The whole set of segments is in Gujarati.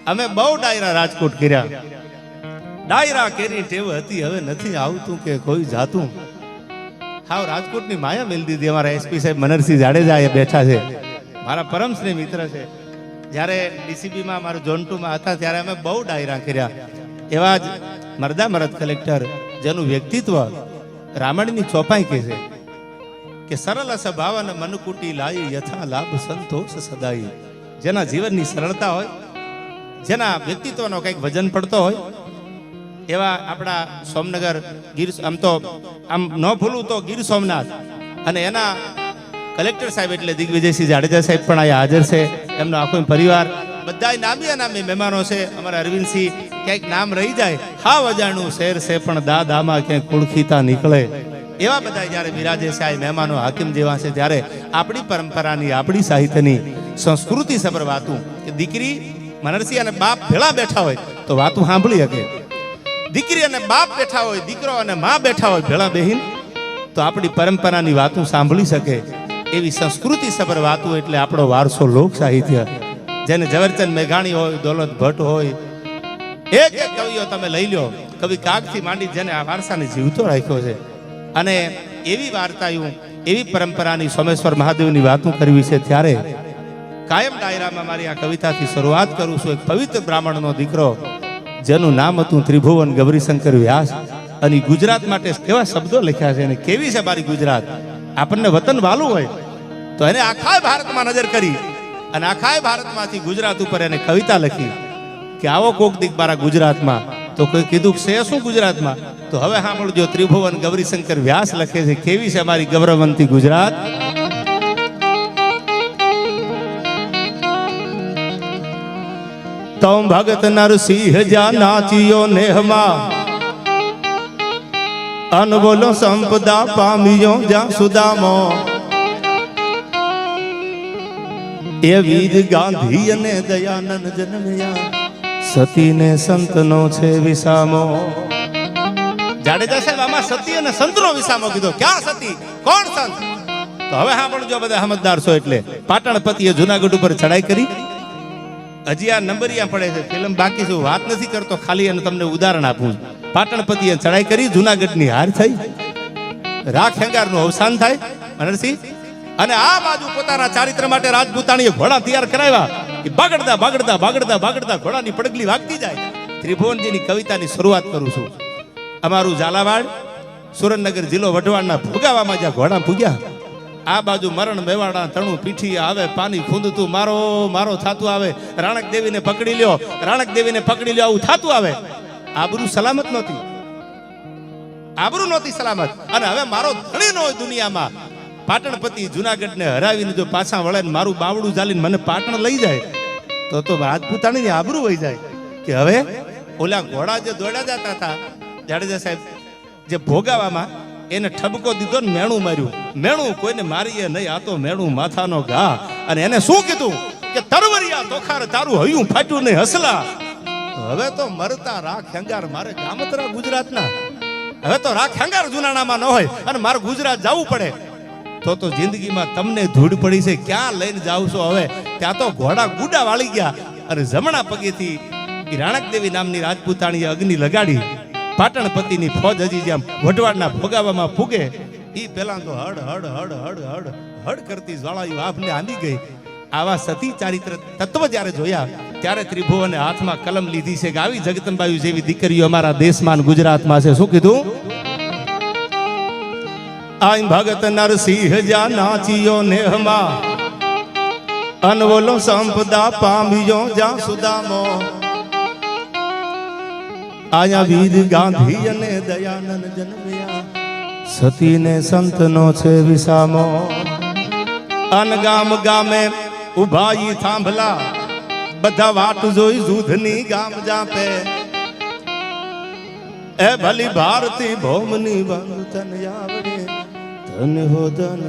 અમે બહુ ડાયરા રાજકોટ કર્યા, ડાયરા કેરી ટેવ હતી, હવે નથી આવતું કે કોઈ જાતું. હાવ રાજકોટની માયા મેલી દીધી. અમારા એસપી સાહેબ મનરસિંહ જાડેજા એ બેઠા છે, મારા પરમ સ્નેહ મિત્ર છે. જ્યારે ડીસીબીમાં મારું ઝોન 2માં હતા ત્યારે અમે બહુ ડાયરા કર્યા. એવા જ મરદા મરદ કલેક્ટર જેનું વ્યક્તિત્વ રામાયણની ચોપાઈ કહે છે કે સરળ સ્વભાવ અને મનકુટી લાઈ યથા લાભ સંતોષ સદાઈ. જેના જીવનની સરળતા હોય, જેના વ્યક્તિત્વનો કંઈક વજન પડતો હોય, એવા આપણા સોમનગર ગીર, આમ તો આમ ન ભૂલું તો ગીર સોમનાથ, અને એના કલેક્ટર સાહેબ એટલે દિગ્વિજયસિંહ જાડેજા સાહેબ પણ અહીંયા હાજર છે. એમનો આખો પરિવાર બધા નામી અનામી મહેમાનો છે. અમારા અરવિંદસિંહ, ક્યાંક નામ રહી જાય, હાવ અજાણું શેર છે પણ દાદામાં ક્યાંક ઓળખીતા નીકળે, એવા બધા જ્યારે બિરાજે છે આ મહેમાનો હાકિમ જેવા છે. ત્યારે આપણી પરંપરાની, આપણી સાહિત્યની સંસ્કૃતિ સબર વાતું કે દીકરી મનરસિંહ અને બાપ ભેળા બેઠા હોય તો વાતું સાંભળી શકે. દીકરી અને બાપ બેઠા હોય, દીકરો અને માં બેઠા હોય ભેળા બેહીન, તો આપણી પરંપરાની વાતું સાંભળી શકે. એવી સંસ્કૃતિ સબર વાતું એટલે આપણો વારસો લોક સાહિત્ય. જેને ઝવેરચંદ મેઘાણી હોય, દોલત ભટ્ટ હોય, એક એક કવિઓ તમે લઈ લો, કવિ કાગથી માંડી જેને આ વારસાને જીવતો રાખ્યો છે. અને એવી વાર્તાઓ, એવી પરંપરાની સોમેશ્વર મહાદેવની વાતું કરવી છે. ત્યારે કાયમ ડાયરામાં મારી આ કવિતાથી શરૂઆત કરું છું. એક પવિત્ર બ્રાહ્મણનો દીકરો જેનું નામ હતું ત્રિભુવન ગૌરીશંકર વ્યાસ, અને ગુજરાત માટે કેવા શબ્દો લખ્યા છે અને કેવી છે મારી ગુજરાત. આપણને વતન વાલું હોય તો એને આખા ભારતમાં નજર કરી અને આખા ભારતમાંથી ગુજરાત ઉપર એને કવિતા લખી કે આવો કોક દીક મારા ગુજરાતમાં. તો કોઈ કીધું છે શું ગુજરાતમાં? તો હવે સાંભળજો, ત્રિભુવન ગૌરીશંકર વ્યાસ લખે છે કેવી છે મારી ગૌરવંતી ગુજરાત. તો ભગત નરસિંહ જા નાચિયો નેહમાં, અનબોલો સંપદા પામ્યો જા સુદામો. એ વીર ગાંધી અને દયાનંદ જન્મ્યા, સતીને સંતનો છે વિસામો. જાડેજા સાહેબ આમાં સતી અને સંતનો વિસામો કીધો. ક્યાં સતી, કોણ સંત? તો હવે સાંભળજો બધા સમજદાર છો. એટલે પાટણપતિએ જુનાગઢ ઉપર ચડાઈ કરી. હજી આ નંબરિયા પડે છે, ફિલ્મ બાકી છે, વાત નથી કરતો, ખાલી અને તમને ઉદાહરણ આપું. પાટણપતિએ ચડાઈ કરી, જુનાગઢની હાર થઈ, રાખ હેંગારનું અવસાન થાય મનરસિંહ. અને આ બાજુ પોતાના ચારિત્ર માટે રાજપૂતાણીએ ઘોડા તૈયાર કરાવ્યા. બાગડતા બાગડતા બાગડતા બાગડતા ઘોડાની પડગલી વાગતી જાય. ત્રિભુવનજીની કવિતાની શરૂઆત કરું છું. અમારું ઝાલાવાડ, સુરેન્દ્રનગર જિલ્લો, વઢવાડના ભોગાવામાં જ્યાં ઘોડા પૂગ્યા, આ બાજુ મરણ મેવાડા તણું પીઠી આવે, પાણી ખૂંદતું મારો મારો થાતું આવે. રાણક દેવીને પકડી લ્યો, રાણક દેવીને પકડી લ્યો, આવું થાતું આવે. આબરૂ સલામત નહોતી, આબરૂ નહોતી સલામત. અને હવે મારો ધણી ન હોય દુનિયામાં, પાટણપતિ જુનાગઢને હરાવીને જો પાછા વળે ને મારું બાવડું ચાલીને મને પાટણ લઈ જાય તો રાજપૂતાણીની આબરૂ વહી જાય. કે હવે ઓલા ઘોડા જે દોડ્યા જતા હતા, જાડેજા સાહેબ જે ભોગાવામાં, એને ઠબકો દીધો ને મેણું માર્યું. મેણું કોઈને મારીએ નહીં, આ તો મેણું માથાનો ઘા. અને એને શું કીધું કે તરવરિયા તોખાર તારું હયું ફાટ્યું નહીં હસલા. હવે તો મરતા રાખ હેંગાર મારે ગામતરા ગુજરાતના, હવે તો રાખ હેંગાર જુનાણામાં ન હોય અને મારે ગુજરાત જવું પડે તો જિંદગીમાં તમને ધૂળ પડી છે. ક્યાં લઈને જાવ છો હવે? ત્યાં તો ઘોડા ગુડા વાળી ગયા. અને જમણા પગેથી રાણક દેવી નામની રાજપૂતાણીએ અગ્નિ લગાડી. પાટણપતિની ફોજ હજી જ્યાં વઢવાડના ભોગાવામાં ફૂગે, ઈ પેલા તો હડ હડ હડ હડ હડ હડ કરતી જ્વાળાયું આપને આંધી ગઈ. આવા સતી ચારિત્ર તત્વ જ્યારે જોયા ત્યારે ત્રિભુવને હાથમાં કલમ લીધી છે કે આવી જગદંબાયુ જેવી દીકરીઓ અમારા દેશમાં ગુજરાતમાં છે. શું કીધું? આઈ ભગત નરસિંહ જા નાચિયો નેહમાં, અનવોલો સંપદા પામ્યો જા સુદામો. આયા વીર ગાંધી અને દયાનંદ જન્મ્યા, સતીને સંતનો છે વિસામો. અન ગામ ગામે ઉભાઈ થાંભલા, બધા વાટ જોઈ દૂધની ગામ જાપે. એ ભલી ભારતી ભૌમની બંધ તન આવડે, ધન હો ધન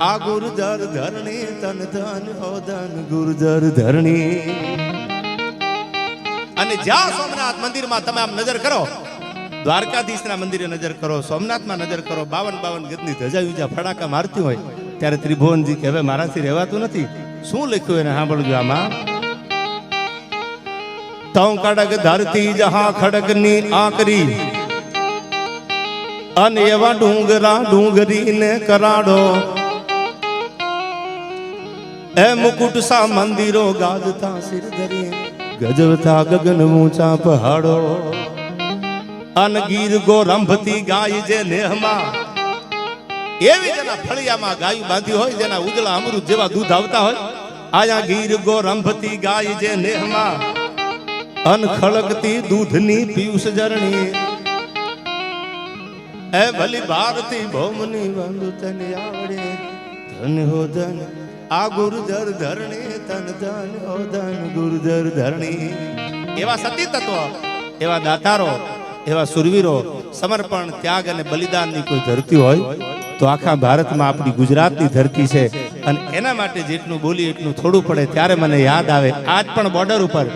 આ ગુર્જર ધરણી, તન ધન હો ધન ગુર્જર ધરણી. અને જ્યાં સોમનાથ મંદિરમાં તમે આમ નજર કરો, દ્વારકાધીશના મંદિરે નજર કરો, સોમનાથમાં નજર કરો, 52 ગજની ધજાયું જ્યાં ફડાકા મારતી હોય, ત્યારે ત્રિભુવનજી કે હવે મારાથી રહેવાતું નથી. શું લખ્યું એને સાંભળજો આમાં. તો કડક ધરતી જહા ખડકની આકરી અને એવા ડુંગરા ડુંગરીને કરાડો એ મુકુટ સા મંદિરો ગાજતા સિર ધરી ગજવતા ગગન ઊંચા પહાડો અન ગીર ગોરંભતી ગાય જે નેહમાં એવી જેના ફળિયામાં ગાયું બાંધી હોય જેના ઉજળા અમૃત જેવા દૂધ આવતા હોય આયા ગીર ગોરંભતી ગાય જે નેહમાં અન ખળકતી દૂધની પિયુષ જરણી એ ભલી ભારતી ભૌમની બંધુ તને આવડે ધન હો ધન આ ગુરુધર ધરણી તન ધન હો ધન ગુરુધર ધરણી એવા સતી તત્વ એવા દાતારો એવા સુરવીરો સમર્પણ ત્યાગ અને બલિદાનની કોઈ ધરતી હોય તો આખા ભારતમાં આપણી ગુજરાતની ધરતી છે અને એના માટે જેટલું બોલી એટલું થોડું પડે ત્યારે મને યાદ આવે આજ પણ બોર્ડર ઉપર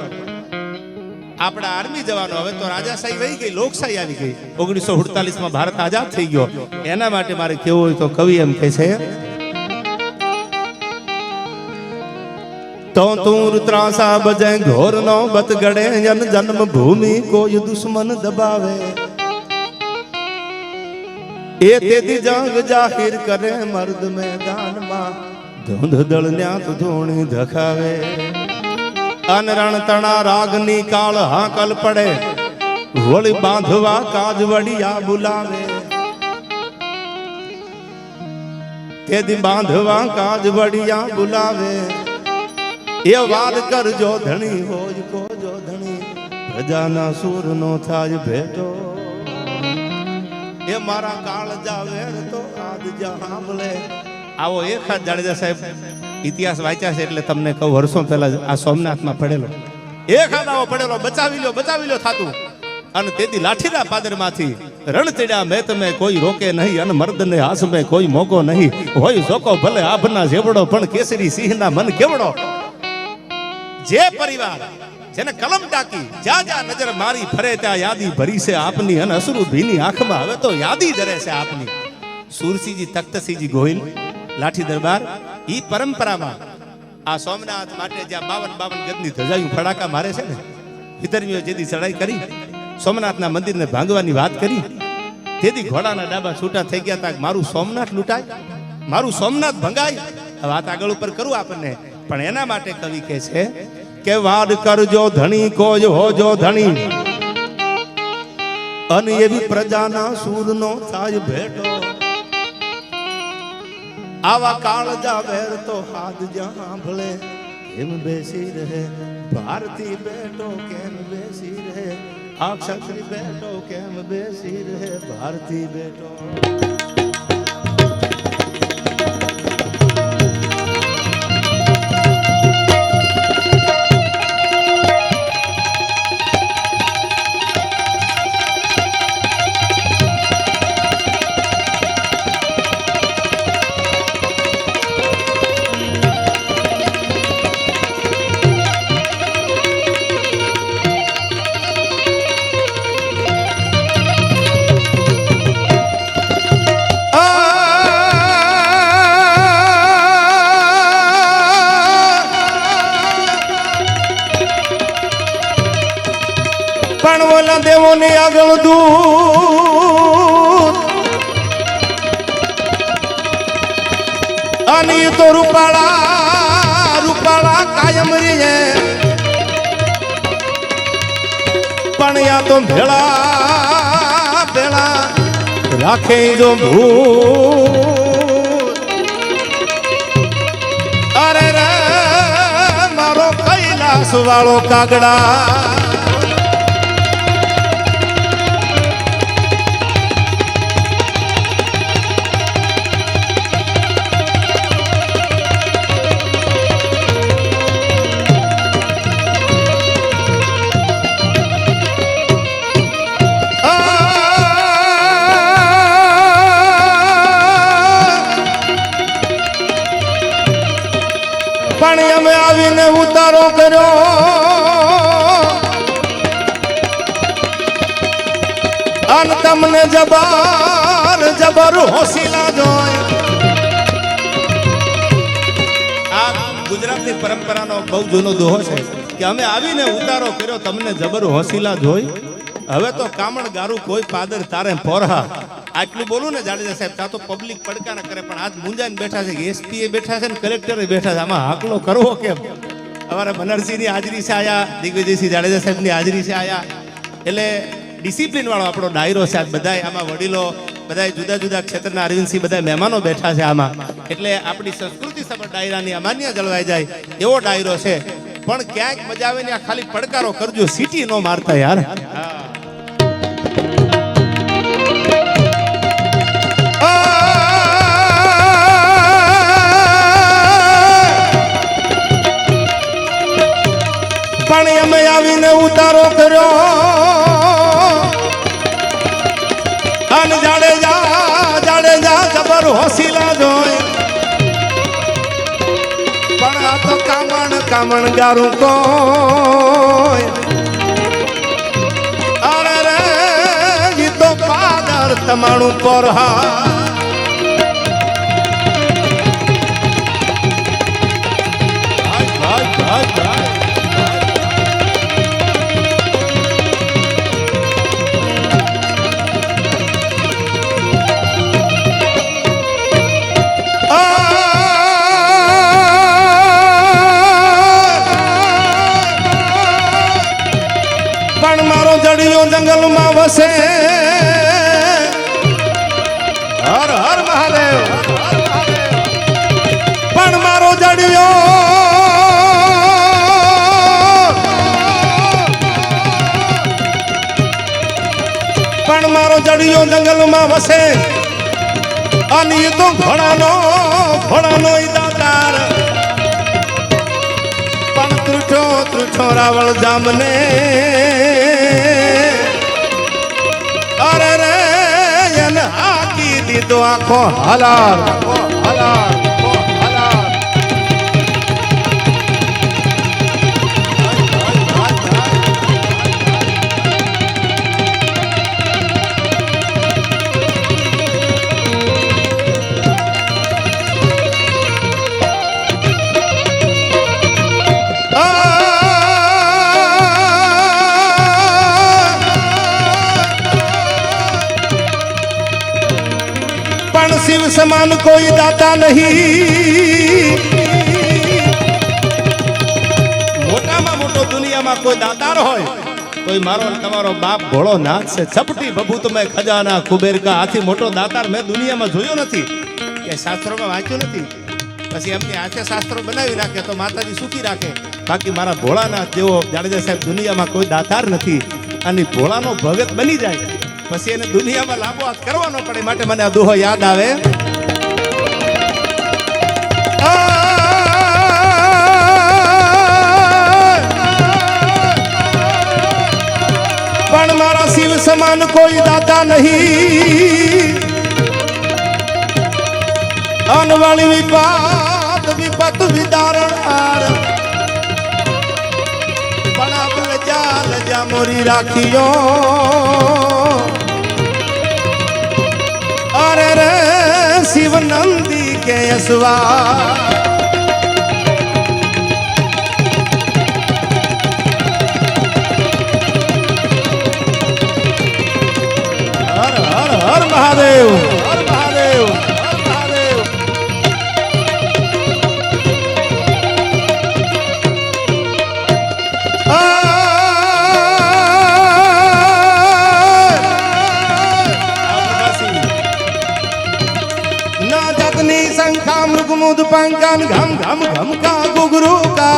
આપણા આર્મી જવાનો હવે તો રાજાશાહી વહી ગઈ લોકશાહી આવી ગઈ 1947 ભારત આઝાદ થઈ ગયો એના માટે મારે કેવું હોય તો કવિ એમ કહે છે તો તું ત્રાસા બજે ઘોર નો બત ગડે જન જન્મ ભૂમિ કોઈ દુશ્મન દબાવે એ તેથી જંગ જાહેર કરે મર્દ મેદાનમાં ધૂંધ દળ ન્યાત ધૂણી ધખાવે અન રણ તણા રાગની કાળ હાકલ પડે વળી બાંધવા કાજ વડિયા બોલાવે તેથી બાંધવા કાજ વડિયા બોલાવે એ વાર કરજો ધણી હોય કો જો ધણી પ્રજાના સૂર નો થાય ભેટો એ મારા કાળ જાવે તો આજ સાંભળે આવો એક હાથ જાડેજા સાહેબ ઇતિહાસ વાંચ્યા છે એટલે તમને કહું વર્ષો પહેલા આ સોમનાથમાં પડેલો એક હાથ આવો પડેલો બચાવી લો થાતું અને તેથી લાઠીના પાદરમાંથી રણ ચડ્યા મેં તમે કોઈ રોકે નહીં અને મર્દને હાસ મેં કોઈ મોકો નહીં હોય જોકો ભલે આભના જેવડો પણ કેસરી સિંહના મન કેવડો જે પરિવાર જેને કલમ ટાકી જ્યાં નજર મારી ફરે ત્યાં યાદી ભરી છે આપની અને અસરુ ભીની આંખમાં હવે તો યાદી જરે છે આપની સુરસિંહજી તખ્તસિંહજી ગોહિલ લાઠી દરબાર ઈ પરંપરામાં આ સોમનાથ માટે જ્યાં 52 ગજની ધજાયું ફડાકા મારે છે ને વિતરમીઓ જેથી ચડાઈ કરી સોમનાથના મંદિરને ભાંગવાની વાત કરી તેથી ઘોડાના ડાબા છૂટા થઈ ગયા તા મારું સોમનાથ લૂંટાય મારું સોમનાથ ભંગાય વાત આગળ ઉપર કરું આપણને પણ એના માટે કવિ કહે છે કે વાડ કરજો ધણી કોઈ હોજો ધણી અને એવી પ્રજાના સૂરનો થાય ભેટો આવા કાળ જાવેર તો હાથ જ્યાં ભળે કેમ બેસી રહે ભારતી બેટો કેમ બેસી રહે આ ક્ષત્રિય બેટો કેમ બેસી રહે ભારતી બેટો દેવોને આગળ દૂત અને તો રૂપાળા કાયમ રે પણ યા તો ભેળા રાખે જો ભૂત અરે રે મારો કૈલાસ વાળો કાગડા અમે આવીને ઉતારો કર્યો અને તમને જબર હોશીલા જોય આ ગુજરાતની પરંપરાનો બહુ જૂનો દોહો છે કે અમે આવીને ઉતારો કર્યો તમને જબર હોસીલા જોઈ હવે તો કામણ ગારું કોઈ પાદર તારે પોરહા આટલું બોલું ને જાડેજા સાહેબ ત્યાં તો પબ્લિક પડકા ન કરે પણ આજ મુંજાઈને બેઠા છે એસપી બેઠા છે ને કલેક્ટરે બેઠા છે આમાં હાકલો કરવો કેમ અમારા બનરસિંહની હાજરી છે આયા દિગ્વિજયસિંહ જાડેજા સાહેબની હાજરી છે આયા એટલે ડિસિપ્લિન વાળો આપણો ડાયરો છે આજ બધા આમાં વડીલો બધા જુદા જુદા ક્ષેત્રના અરવિંદસિંહ બધા મહેમાનો બેઠા છે આમાં એટલે આપણી સંસ્કૃતિ સભર ડાયરાની અમાન્ય જળવાઈ જાય એવો ડાયરો છે પણ ક્યાંક મજા આવે ને આ ખાલી પડકારો કરજો સિટી નો મારતા યાર પણ અમે આવીને ઉતારો કર્યો અને જાડેજા જબર હોસીલા જોઈ પણ આ તો કામણ ગારું કોઈ અરે રે ઈ તો પાદર તમારું પોરહા જંગલમાં વસે હર હર મહાદેવ પણ મારો જડિયો જંગલમાં વસે અને એ તો ઘોડાનો દાતાર પણ ત્રુઠો રાવળ જામને અરે રે એને હાકી દીધો આખો હલાર शिव समान कोई दाता नहीं मोटाમાં મોટો દુનિયામાં કોઈ દાતાર હોય કોઈ મારો તમારો બાપ ભોળો નાથ છે છપટી બબૂત મેં ખજાના કુબેર કા આથી મોટો દાતાર મેં દુનિયામાં જોયો નથી કે શાસ્ત્રોમાં વાંચ્યું નથી પછી એમની હાથે શાસ્ત્રો બનાવી નાખે તો માતાજી સુખી રાખે બાકી મારા ભોળાનાથ જેવો જાડેજા સાહેબ દુનિયામાં કોઈ દાતાર નથી અને ભોળાનો ભગત બની જાય પછી એને દુનિયામાં લાંબો હાથ કરવાનો પડે માટે મને આ દોહો યાદ આવે પણ મારા શિવ સમાન કોઈ દાતા નહીં અનવાળી વિપત વિદારણ પણ આપ લજા મોરી રાખ્યો અરે રે શિવ નંદી કે યશવા હર હર હર મહાદેવ હર મહાદેવ હર મહાદેવ शंखा मृगमुद पंकन घम घम घम का गुगरू का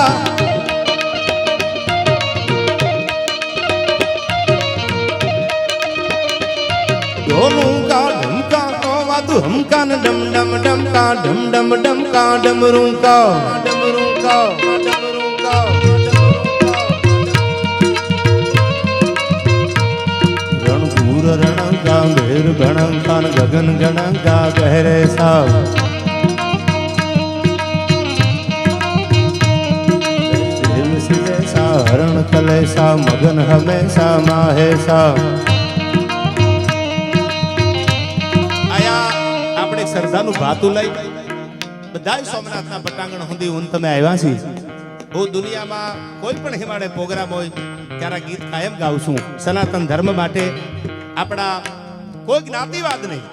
ढोलू का ढमका को वादु हमका न डम डम डम का डम डम डम का डमरू का डमरू का डमरू का रणपुर रण का भेर गणंका गगन गणंका गहरे साव हरण कलेसा मगन हमेशा माहेसा આયા આપણે સરદારનું ભાતું લઈ બધા સોમનાથના પટાંગણ સુધી હું તમે આવ્યા છી. હું દુનિયામાં કોઈ પણ હિમાલય પ્રોગ્રામ હોય ત્યારે ગીત કાયમ ગાઉં છું. સનાતન ધર્મ માટે આપણા કોઈ જ્ઞાતિવાદ નહીં,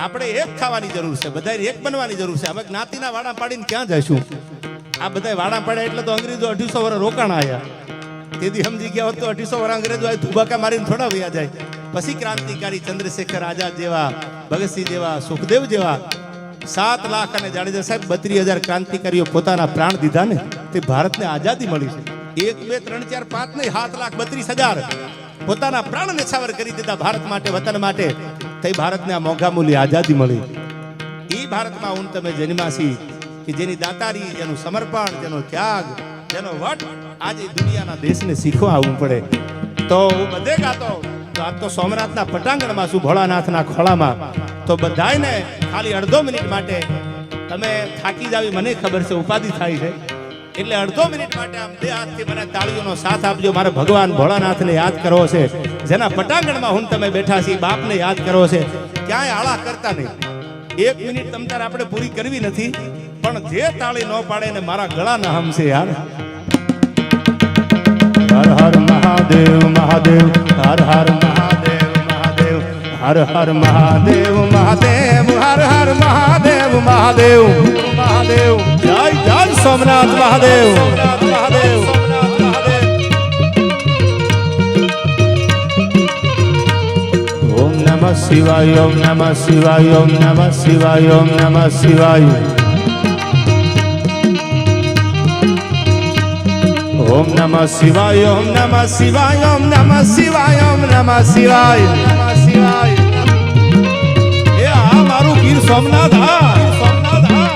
આપણે એક થવાની જરૂર છે, બધાને એક બનવાની જરૂર છે. અમે જ્ઞાતિના વાડા પાડીને ક્યાં જઈશું? આ બધા વાડા પાડ્યા એટલે તો અંગ્રેજો 250 વર્ષ રોકાણા આવ્યા. તેથી સમજી ગયા હોત તો 250 વર્ષ અંગ્રેજો ધુબાકા મારીને થોડા વયા જાય. પછી ક્રાંતિકારી ચંદ્રશેખર આઝાદ જેવા, ભગતસિંહ જેવા, સુખદેવ જેવા 7 લાખ અને જાડેજા સાહેબ 32,000 ક્રાંતિકારીઓ પોતાના પ્રાણ દીધા ને તે ભારતને આઝાદી મળી છે. 1 2 3 4 5 નહીં, 7,32,000 પોતાના પ્રાણ નેછાવર કરી દીધા ભારત માટે, વતન માટે. તે ભારતને આ મોંઘા મૂલ્ય આઝાદી મળી. એ ભારતમાં હું તમે જન્માસી કે જેની દાતારી, જેનું સમર્પણ, જેનો ત્યાગ, જેનો વટ આજે દુનિયાના દેશને શીખવા આવવું પડે. તો હું બધે ગાતો તો આજ તો સોમનાથના પટાંગણમાં છું, ભોળાનાથના ખોળામાં. તો બધાયને ખાલી અડધો મિનિટ માટે તમે થાકી જાવી મને ખબર છે, ઉપાધિ થાય છે, એટલે અડધો મિનિટ માટે આમ બે હાથથી મને તાળીઓનો સાથ આપજો. મારે ભગવાન ભોળાનાથને યાદ કરવો છે, જેના પટાંગણમાં હું તમે બેઠા છીએ, બાપને યાદ કરવો છે. ક્યાંય આળા કરતા નહીં. 1 મિનિટ તમતાર આપણે પૂરી કરવી નથી, પણ જે તાળી ન પાડે ને મારા ગળા ના હમશે યાર. હર હર મહાદેવ મહાદેવ, હર હર મહાદેવ મહાદેવ, હર હર મહાદેવ મહાદેવ, હર હર મહાદેવ મહાદેવ મહાદેવ. જય જય સોમનાથ મહાદેવ, સોમનાથ મહાદેવ, સોમનાથ મહાદેવ. ઓમ નમઃ શિવાય, ઓમ નમઃ શિવાય, ઓમ નમઃ શિવાય, ઓમ નમઃ શિવાય. ઓમ નમઃ શિવાય, ઓમ નમઃ શિવાય, ઓમ નમઃ શિવાય, ઓમ નમઃ શિવાય, નમઃ શિવાય. એ આ મારું ગીર સોમનાથ, હા સોમનાથ, હા.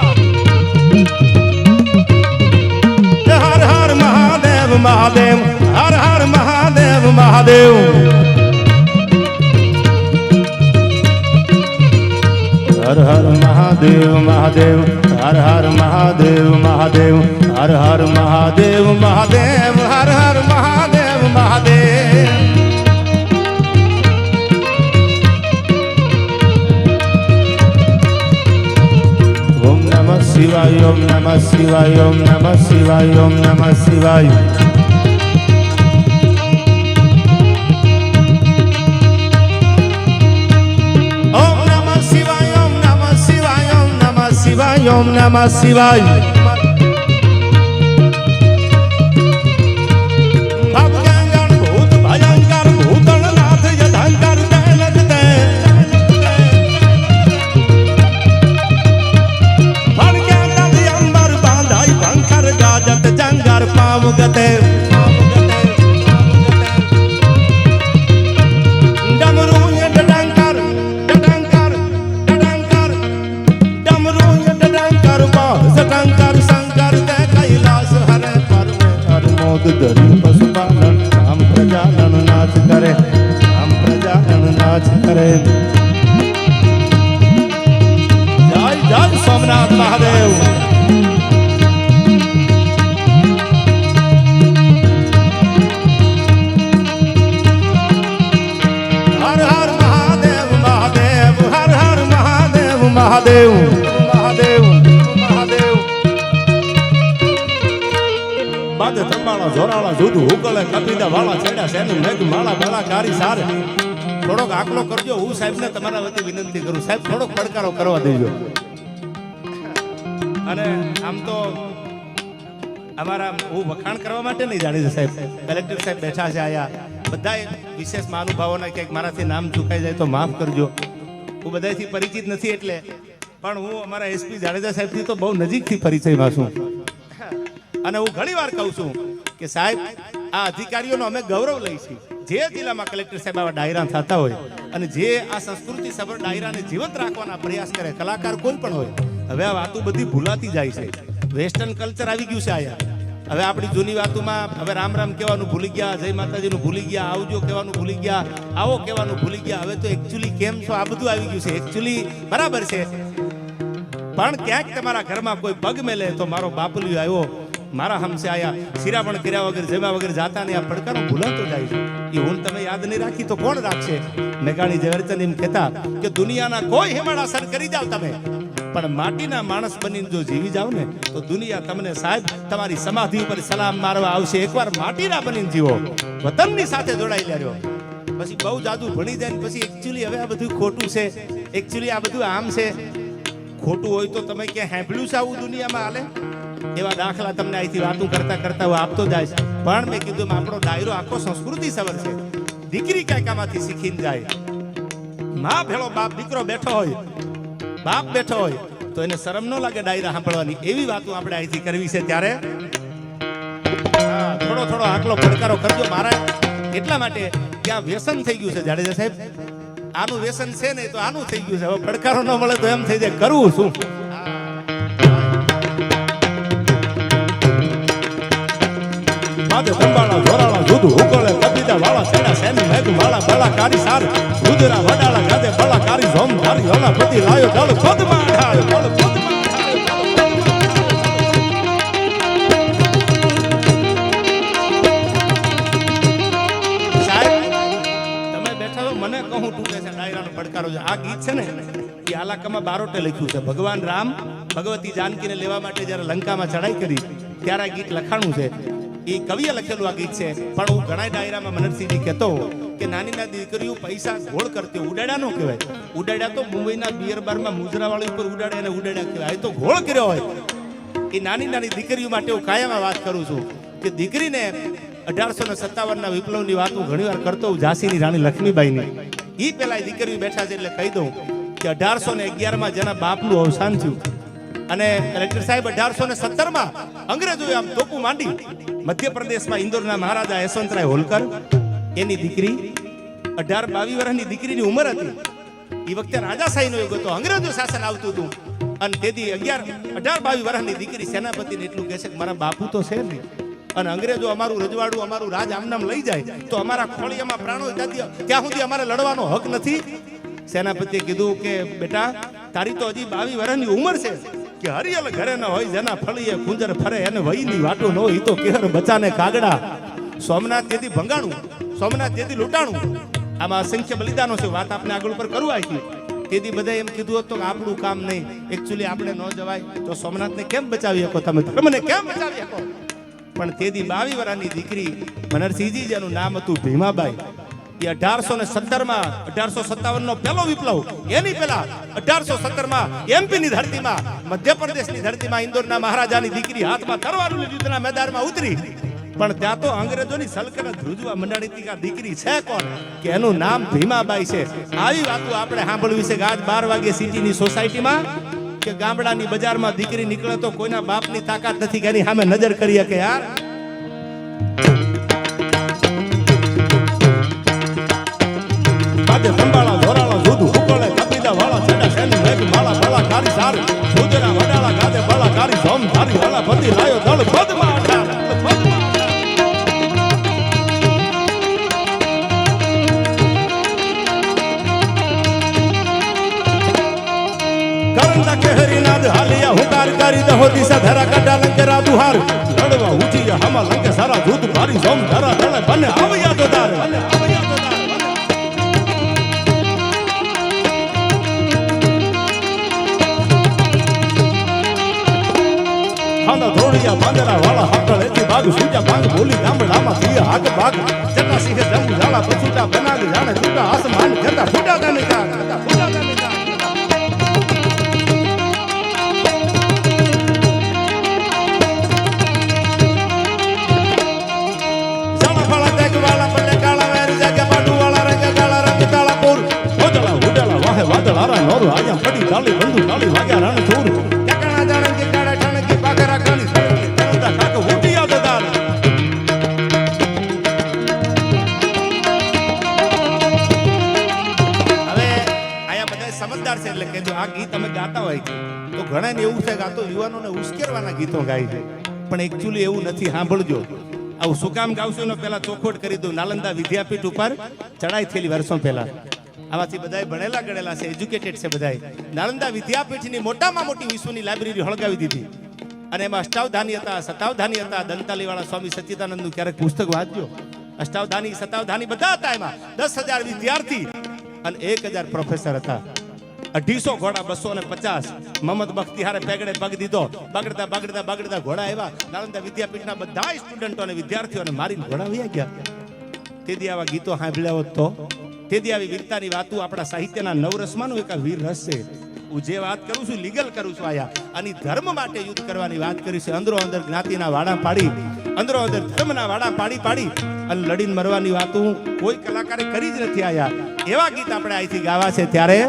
હર હર મહાદેવ મહાદેવ, હર હર મહાદેવ મહાદેવ. હર હર મહાદેવ મહાદેવ, હર હર મહાદેવ મહાદેવ, હર હર મહાદેવ મહાદેવ, હર હર મહાદેવ મહાદેવ. ઓમ નમઃ શિવાય, ઓમ નમઃ શિવાય, ઓમ નમઃ શિવાય, ઓમ નમઃ શિવાય. ઓમ નમઃ શિવાય. ભવગંગણ ભૂત ભયંકર ભૂતળનાથ યધંકર તેન તે. ભડકે નદી અંબર બાંધાઈ ભંકર ગાજત જંગર પાવ ગતે. ડમરૂ ડડંકર ડડંકર ડડંકર, ડમરૂ શંકર શંકર તે કૈલાસ હરે પરમે. હરમોદ ધરી પશુપાલન, રામ પ્રજાનન નાચ કરે, રામ પ્રજાનન નાચ કરે. જય જય સોમનાથ મહાદેવ. હર હર મહાદેવ મહાદેવ, હર હર મહાદેવ મહાદેવ મહાદેવ. બાદે તંબાળા જોરાળા જુદું હુકલે કપીદા વાળા છેડા સેનું મેઘ માળા માળા કારી સાર. થોડોક આકલો કરજો. હું સાહેબને તમારા વતી વિનંતી કરું, સાહેબ થોડોક પડકારો કરવા દેજો. અને આમ તો અમારા હું વખાણ કરવા માટે નહીં જાણી સાહેબ, કલેક્ટર સાહેબ બેઠા છે આયા. બધા વિશેષ મહાનુભાવોના ક્યાંક મારાથી નામ ચૂકાઈ જાય તો માફ કરજો. હું બધાથી પરિચિત નથી એટલે, પણ હું અમારા એસપી જાડેજા સાહેબથી તો બહુ નજીકથી પરિચયમાં છું. અને હું ઘણી વાર કહું છું કે સાહેબ આ અધિકારીઓનો અમે ગૌરવ લઈ છીએ. જે જિલ્લામાં કલેક્ટર સાહેબ આવા ડાયરા થતા હોય અને જે આ સંસ્કૃતિ સભર ડાયરાને જીવંત રાખવાના પ્રયાસ કરે, કલાકાર કોઈ પણ હોય. હવે આ વાતો બધી ભૂલાતી જાય છે. વેસ્ટર્ન કલ્ચર આવી ગયું છે આયા. હવે આપણી જૂની વાતોમાં હવે રામ રામ કહેવાનું ભૂલી ગયા, જય માતાજીનું ભૂલી ગયા, આવજો કહેવાનું ભૂલી ગયા, આવો કહેવાનું ભૂલી ગયા. હવે તો એકચ્યુઅલી કેમ છો આ બધું આવી ગયું છે. એકચ્યુઅલી બરાબર છે, પણ ક્યાંક તમારા ઘરમાં કોઈ પગ મેલે તો મારો બાપલિયો આવ્યો, મારા હમસે આયા, શિરામણ કર્યા વગર જમ્યા વગર જાતા ને આ પડકારો ભૂલાતો જાય છે. એ હું તમે યાદ નહીં રાખી તો કોણ રાખશે? મેઘાણી ઝવેરચંદ એમ કહેતા કે દુનિયાના કોઈ હિમાળા સર કરી જાવ તમે, પણ માટીના માણસ બનીને જો જીવી જાવ ને તો દુનિયા તમને સાહેબ તમારી સમાધિ ઉપર સલામ મારવા આવશે. એકવાર માટીના બનીને જીવો, વતનની સાથે જોડાઈ લેજો. પછી બહુ જાદુ ભણી જાય ને પછી એકચ્યુઅલી હવે આ બધું ખોટું છે, એકચ્યુઅલી આ બધું આમ છે. ખોટું હોય તો તમે ક્યાં સાંભળ્યું છે આવું દુનિયામાં હાલે? એવા દાખલા તમને અહીંથી વાતું કરતા કરતા હું આપતો જાય. પણ મેં કીધું આપણો ડાયરો આખો સંસ્કૃતિ સબર છે. દીકરી કાંઈક આમાંથી શીખીને જાય. માં ભેળો બાપ દીકરો બેઠો હોય, બાપ બેઠો હોય તો એને શરમ ન લાગે ડાયરા સાંભળવાની. એવી વાતો આપણે અહીંથી કરવી છે. ત્યારે થોડો થોડો આટલો પડકારો કરજો મારા એટલા માટે કે આ વ્યસન થઈ ગયું છે જાડેજા સાહેબ. આનું વ્યસન છે ને તો આનું થઈ ગયું છે. હવે પડકારો ન મળે તો એમ થઈ જાય કરવું શું? માથે ધંબાળા જોરાળા દૂધ ઉકળે કબીદા વાળા સેડા સેની મેઘ વાળા બળા કારી સાર દૂધરા વડાળા ગાદે બળા કારી ઝોમ ધારી હોલા પતિ લાયો દળ પદમાં ઢાળ દળ પદમાં સાહેબ તમે બેઠા છો મને કહું તૂટે છે ડાયરાનો પડકારો છે. આ ગીત છે ને એ આલાકામાં બારોટે લખ્યું છે. ભગવાન રામ ભગવતી જાનકીને લેવા માટે જ્યારે લંકામાં ચડાઈ કરી ત્યારે આ ગીત લખાણું છે. એ કવિએ લખેલું આ ગીત છે. પણ હું ઘણા ડાયરામાં મનરસિંહજી કહેતો કે નાની નાની દીકરીઓ પૈસા ગોળ કરતી. ઉડાડ્યા નો કહેવાય. ઉડાડ્યા તો મુંબઈના બિયર બારમાં મુજરાવાળી ઉપર ઉડાડે અને ઉડાડ્યા કહેવાય. તો ગોળ કર્યો હોય. એ નાની નાની દીકરીઓ માટે હું કાયમ વાત કરું છું કે દીકરીને 1857ના વિપ્લવની વાત હું ઘણી વાર કરતો હું ઝાંસીની રાણી લક્ષ્મીબાઈની. એ પેલા દીકરીઓ બેઠા છે એટલે કહી દઉં કે 1811માં જેના બાપનું અવસાન થયું અને કલેક્ટર સાહેબ 1817માં અંગ્રેજોએ આમ તોપું માંડી મધ્યપ્રદેશમાં ઇન્દોરના મહારાજા યશવંતરાય હોલકર એની દીકરી 18-22 વર્ષની દીકરીની ઉંમર હતી. એ વખતે રાજાશાહીનો યુગ હતો, અંગ્રેજો શાસન આવતું હતું અને તેથી 18-22 વર્ષની દીકરી સેનાપતિને એટલું કહે છે કે મારા બાપુ તો છે નહીં અને અંગ્રેજો અમારું રજવાડું અમારું રાજ આમનામ લઈ જાય તો અમારા ખોળિયામાં પ્રાણો ત્યાં સુધી અમારે લડવાનો હક નથી. સેનાપતિએ કીધું કે બેટા તારી તો હજી 22 વર્ષની ઉંમર છે કે હરિયલ ઘરે ન હોય જેના ફળીએ કુંજર ફરે એને વહીની વાટું ન હોય તો કેહર બચાને કાગડા. સોમનાથ તેથી ભંગાણું, સોમનાથ તેથી લૂંટાણું. આમાં અસંખ્ય બલિદાનો છે. વાત આપણે આગળ ઉપર કરવું આવી તેથી બધા એમ કીધું હતું કે આપણું કામ નહીં. એકચ્યુઅલી આપણે ન જવાય તો સોમનાથને કેમ બચાવી શકો તમે, ધર્મને કેમ બચાવી શકો? પણ તેથી 22 વર્ષની દીકરી મનરસિંહજી જેનું નામ હતું ભીમાબાઈ એ 1817માં 1857નો પહેલો વિપ્લવ એની પહેલા 1817માં એમપીની ધરતીમાં મધ્યપ્રદેશની ધરતીમાં ઇન્દોરના મહારાજાની દીકરી હાથમાં તરવારું યુદ્ધના મેદાનમાં ઉતરી. પણ ત્યાં તો અંગ્રેજોની સલ્તનત ધ્રુજવા મંડાણી કે દીકરી છે કોણ કે એનું નામ ભીમાબાઈ છે. આવી વાતો આપણે સાંભળવી છે કે આજ 12 વાગે સિટીની સોસાયટીમાં કે ગામડાની બજારમાં દીકરી નીકળે તો કોઈના બાપની તાકાત નથી કે એની સામે નજર કરીએ કે યાર ધંબાળા જોરાળા દૂધ ઉકળે કબીદા વાળા છેડા શેની મેઘ માળા બળા કારી સાર દૂધના વડાળા ગાદે બળા કારી ઝોમ ધારી હોલા પતિ લાયો દળ પદમાં ઢાળ કરંદા કેહરીનાદ હાલિયા હુંકાર કરી દહો દિશા ધરા કાઢા લંકેરા દુહાર લડવા ઉઠી હમા લંકે સારા દૂધ ભારી ઝોમ ધરા ધળે બને આવ્યા તો દાર ધોળિયા બાંદરા વાળા હાકળ એથી બાગ સુજા બાંગ બોલી ગામડામાં થયા આગ બાગ જટા સિંહે જંગ ઝાલા પછુટા બનાગ જાણે તૂટા આસમાન જતા ફૂટા ગામે કા ફૂટા ગામે કા જાણા ફાળા દેખ વાળા પલ્લે કાળા વેર જાગે પાડુ વાળા રંગ કાળા રંગ કાળા પૂર ઓદળા ઉડળા વાહે વાદળ આરા નોર આયા પડી ડાલી બંદુ ડાલી વાગ્યા રણ થોર ટકણા જાણે કે કાળા ઠાણે કે પાકરા ખાલી એટલે કહેજો આ ગીત અમે ગાતા હોય તો ઘણાને એવું છે કે આ તો યુવાનોને ઉશ્કેરવાના ગીતો ગાય છે પણ એકચ્યુઅલી એવું નથી. સાંભળજો આવું શું કામ ગાવશું એનો પહેલા ચોખવટ કરી દઉં. નાલંદા વિદ્યાપીઠ ઉપર ચડાઈ થયેલી વર્ષો પહેલા આમાંથી બધા ભણેલા ગણેલા છે, એજ્યુકેટેડ છે બધા. નાલંદા વિદ્યાપીઠની મોટામાં મોટી વિશ્વની લાઇબ્રેરી હળગાવી દીધી અને એમાં અષ્ટાવધાની હતા, સતાવધાની હતા. દંતાલીવાળા સ્વામી સચ્ચિદાનંદનું ક્યારેક પુસ્તક વાંચજો. અષ્ટાવધાની સતાવધાની બધા હતા. એમાં 10,000 વિદ્યાર્થી અને 1,000 પ્રોફેસર હતા. 250 ઘોડા 250 મોહમ્મદ બખ્તિયારે પેગડે પગ દીધો. બગડતા બગડતા બગડતા ઘોડા આવ્યા. નાલંદા વિદ્યાપીઠના બધા સ્ટુડન્ટો અને વિદ્યાર્થીઓને મારીને ઘોડા વયા ગયા. તેથી આવા ગીતો સાંભળ્યા હોત તો, તેથી આવી વીરતાની વાતો આપણા સાહિત્યના નવરસમાંનો એક વીર રસ છે. હું જે વાત કરું છું લીગલ કરું છું આયા, અને ધર્મ માટે યુદ્ધ કરવાની વાત કરી છે. અંદરો અંદર જ્ઞાતિના વાડા પાડી, અંદરો અંદર ધર્મના વાડા પાડી પાડી અને લડીને મરવાની વાતો કોઈ કલાકારે કરી જ નથી આયા. એવા ગીત આપણે અહીંથી ગાવા છે. ત્યારે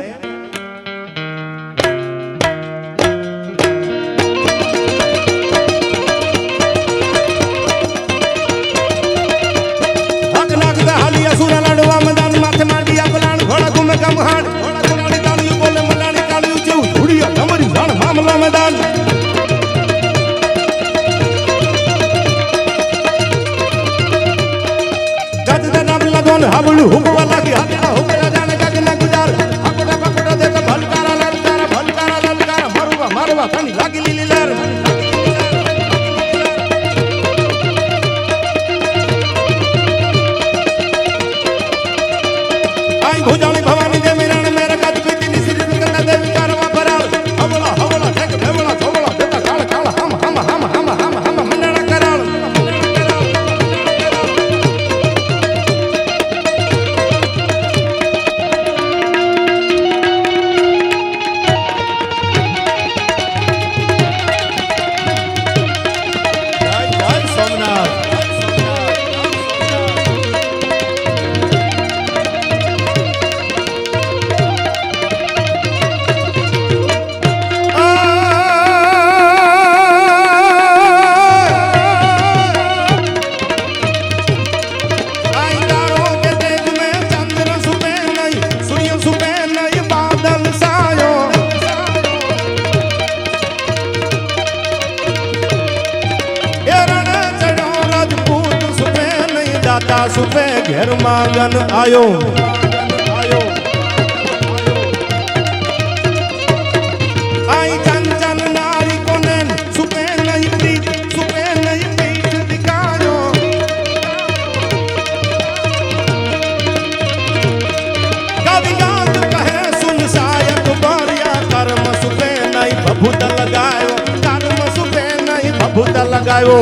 હાબળું હુકવા લાગી હાથના હુકરા જાણે ગગના ગુજાર હાકોડા પકોડા દેતા ભલકારા લલકારા મારવા મારવા થની લાગી લીલી લહેર. આઈ ભુજાણી ભવાની દે મેરાણ મેરા કાજ પીતીની શ્રી કન્ના દેવી કારવા પરાળ હવળા હવળા ઠેક ઢેવળા થોવળા દેતા કાળ કાળ હમ હમ હમ હમ હમ હમ મંડળા કરાળ. સુપે ઘેર માંગન આયો આઈ ચંચન નારી કોને સુપે નહીં પ્રીત સુપે નહીં પીઠ દિકાયો. કવિ ગાત કહે સુન સાયક બોરિયા કર્મ સુપે નહીં બભૂત લગાયો કર્મ સુપે નહીં બભૂત લગાયો.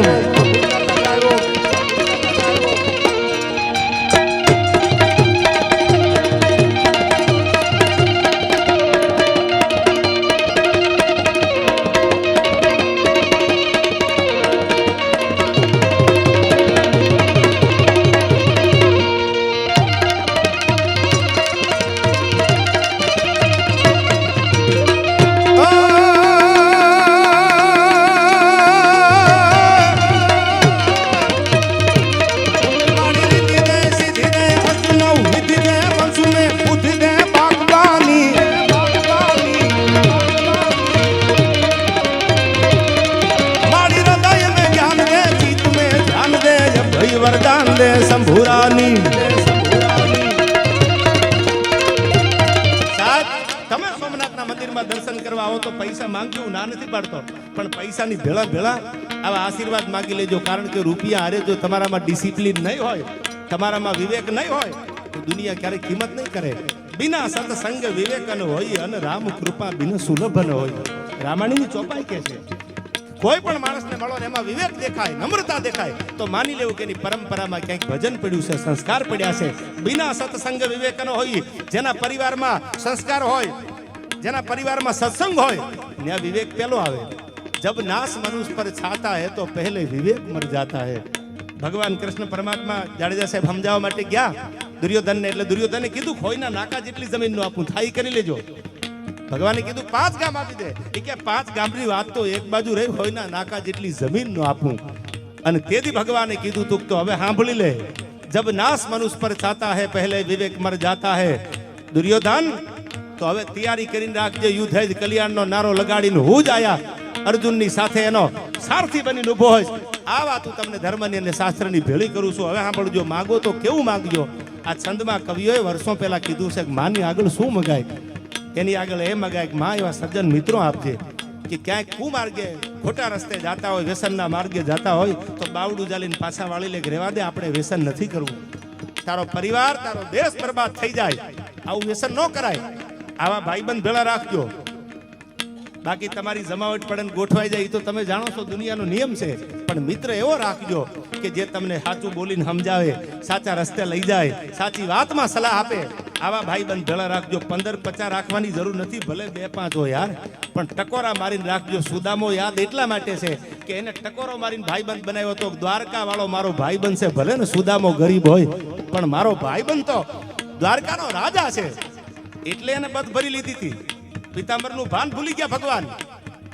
વરદાન દે શંભુરાની. તમે સોમનાથના મંદિરમાં દર્શન કરવા આવો તો પૈસા માંગજો, ના નથી પાડતો, પણ પૈસાની ભેળા ભેળા આવા આશીર્વાદ માંગી લેજો. કારણ કે રૂપિયા હારે જો તમારામાં ડિસિપ્લિન નહીં હોય, તમારામાં વિવેક નહીં હોય તો દુનિયા ક્યારેય કિંમત નહીં કરે. બિના સત્સંગ વિવેકન હોય અને રામ કૃપા બિન સુલભન હોય. રામાયણની ચોપાઈ કે છે કોઈ પણ માણસને મળો ને એમાં વિવેક દેખાય, નમ્રતા દેખાય તો માની લેવું કે એની પરંપરામાં ક્યાંક ભજન પડ્યું છે, સંસ્કાર પડ્યા છે. બિના સત્સંગ વિવેકનો હોય, જેના પરિવારમાં સંસ્કાર હોય, જેના પરિવારમાં સત્સંગ હોય, ત્યાં વિવેક પેલો આવે. જબ નાશ મનુષ્ય પર છાતા હૈ તો પહેલે વિવેક મર જાતા હૈ. ભગવાન કૃષ્ણ પરમાત્મા જાડેજા સાહેબ સમજાવવા માટે ગયા દુર્યોધનને, એટલે દુર્યોધને કીધું ખોઈના નાકા જેટલી જમીન નું આપું થાય કરી લેજો. ભગવાને કીધું 5 ગામ આપી દે. એ કે 5 ગામની વાત તો એક બાજુ રહી, હોયના નાકા જેટલી જમીન નું આપું. અને તેથી ભગવાને કીધું તું તો હવે સાંભળી લે, જબ નાશ મનુષ્ય પર છાતા હૈ પહેલે વિવેક મર જાતા હૈ. દુર્યોધન તો હવે તૈયારી કરીને રાખજે, યુદ્ધ જ કલ્યાણનો નારો લગાડીને હું જ આયા અર્જુનની સાથે એનો સારથી બનીને ઉભો હોય. આ વાત હું તમને ધર્મની અને શાસ્ત્રની ભેળી કરું છું. હવે સાંભળજો, માગો તો કેવું માગજો. આ છંદમાં કવિઓએ વર્ષો પહેલા કીધું છે કે માની આગળ શું મગાય, એની આગળ એ મગાય કે માં એવા સજ્જન મિત્રો આપજે કે ક્યાંક કુમાર્ગે ખોટા રસ્તે જાતા હોય, વ્યસનના માર્ગે જાતા હોય તો બાવડું જાલીને પાછા વાળી લે, રહેવા દે, આપણે વ્યસન નથી કરવું. તારો પરિવાર, તારો દેશ બરબાદ થઈ જાય, આવું વ્યસન ન કરાય. આવા ભાઈબંધ ભેળા રાખજો. બાકી તમારી જમાવટ પડે ને ગોઠવાઈ જાય એ તો તમે જાણો છો, દુનિયાનો નિયમ છે. પણ મિત્ર એવો રાખજો કે જે તમને સાચું બોલીને સમજાવે, સાચા રસ્તે લઈ જાય, સાચી વાતમાં સલાહ આપે. આવા ભાઈબંધ ભેળા રાખજો. 15-50 રાખવાની જરૂર નથી, ભલે 2-5 હોય યાર, પણ ટકોરા મારીને રાખજો. સુદામો યાદ એટલા માટે છે કે એને ટકોરો મારીને ભાઈબંધ બનાવ્યો હતો. દ્વારકા વાળો મારો ભાઈબંધ છે, ભલે ને સુદામો ગરીબ હોય, પણ મારો ભાઈબંધ તો દ્વારકાનો રાજા છે, એટલે એને બધ ભરી લીધી હતી. પિતાંબરનું ભાન ભૂલી ગયા ભગવાન,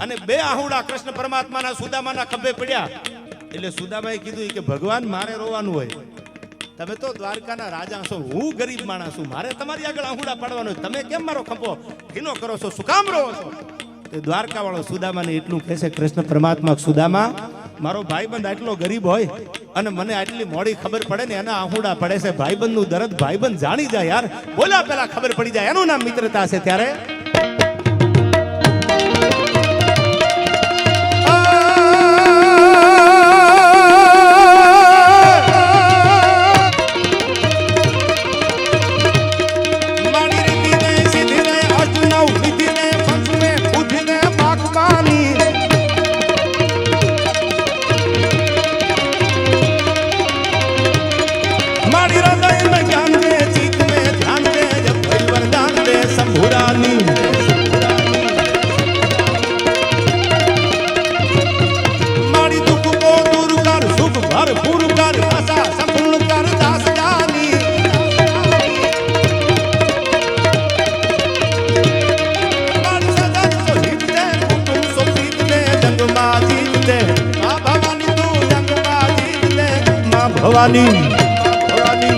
અને 2 આહુડા કૃષ્ણ પરમાત્માના સુદામાના ખભે પડ્યા. એટલે સુદામાએ કીધું કે ભગવાન મારે રોવાનું હોય, તમે તો દ્વારકાના રાજા છો, હું ગરીબ માણસ છું, મારે તમારી આગળ આહુડા પાડવાનો હોય, તમે કેમ મારો ખભો ભીનો કરો છો, શું કામ રહો છો? તો દ્વારકા વાળો સુદામાને એટલું કહે છે કૃષ્ણ પરમાત્મા, સુદામા મારો ભાઈબંધ આટલો ગરીબ હોય અને મને આટલી મોડી ખબર પડે ને એના આહુડા પડે છે. ભાઈબંધનું દર્દ ભાઈબંધ જાણી જાય યાર, બોલા પેલા ખબર પડી જાય, એનું નામ મિત્રતા છે. ત્યારે ભવાની ભવાની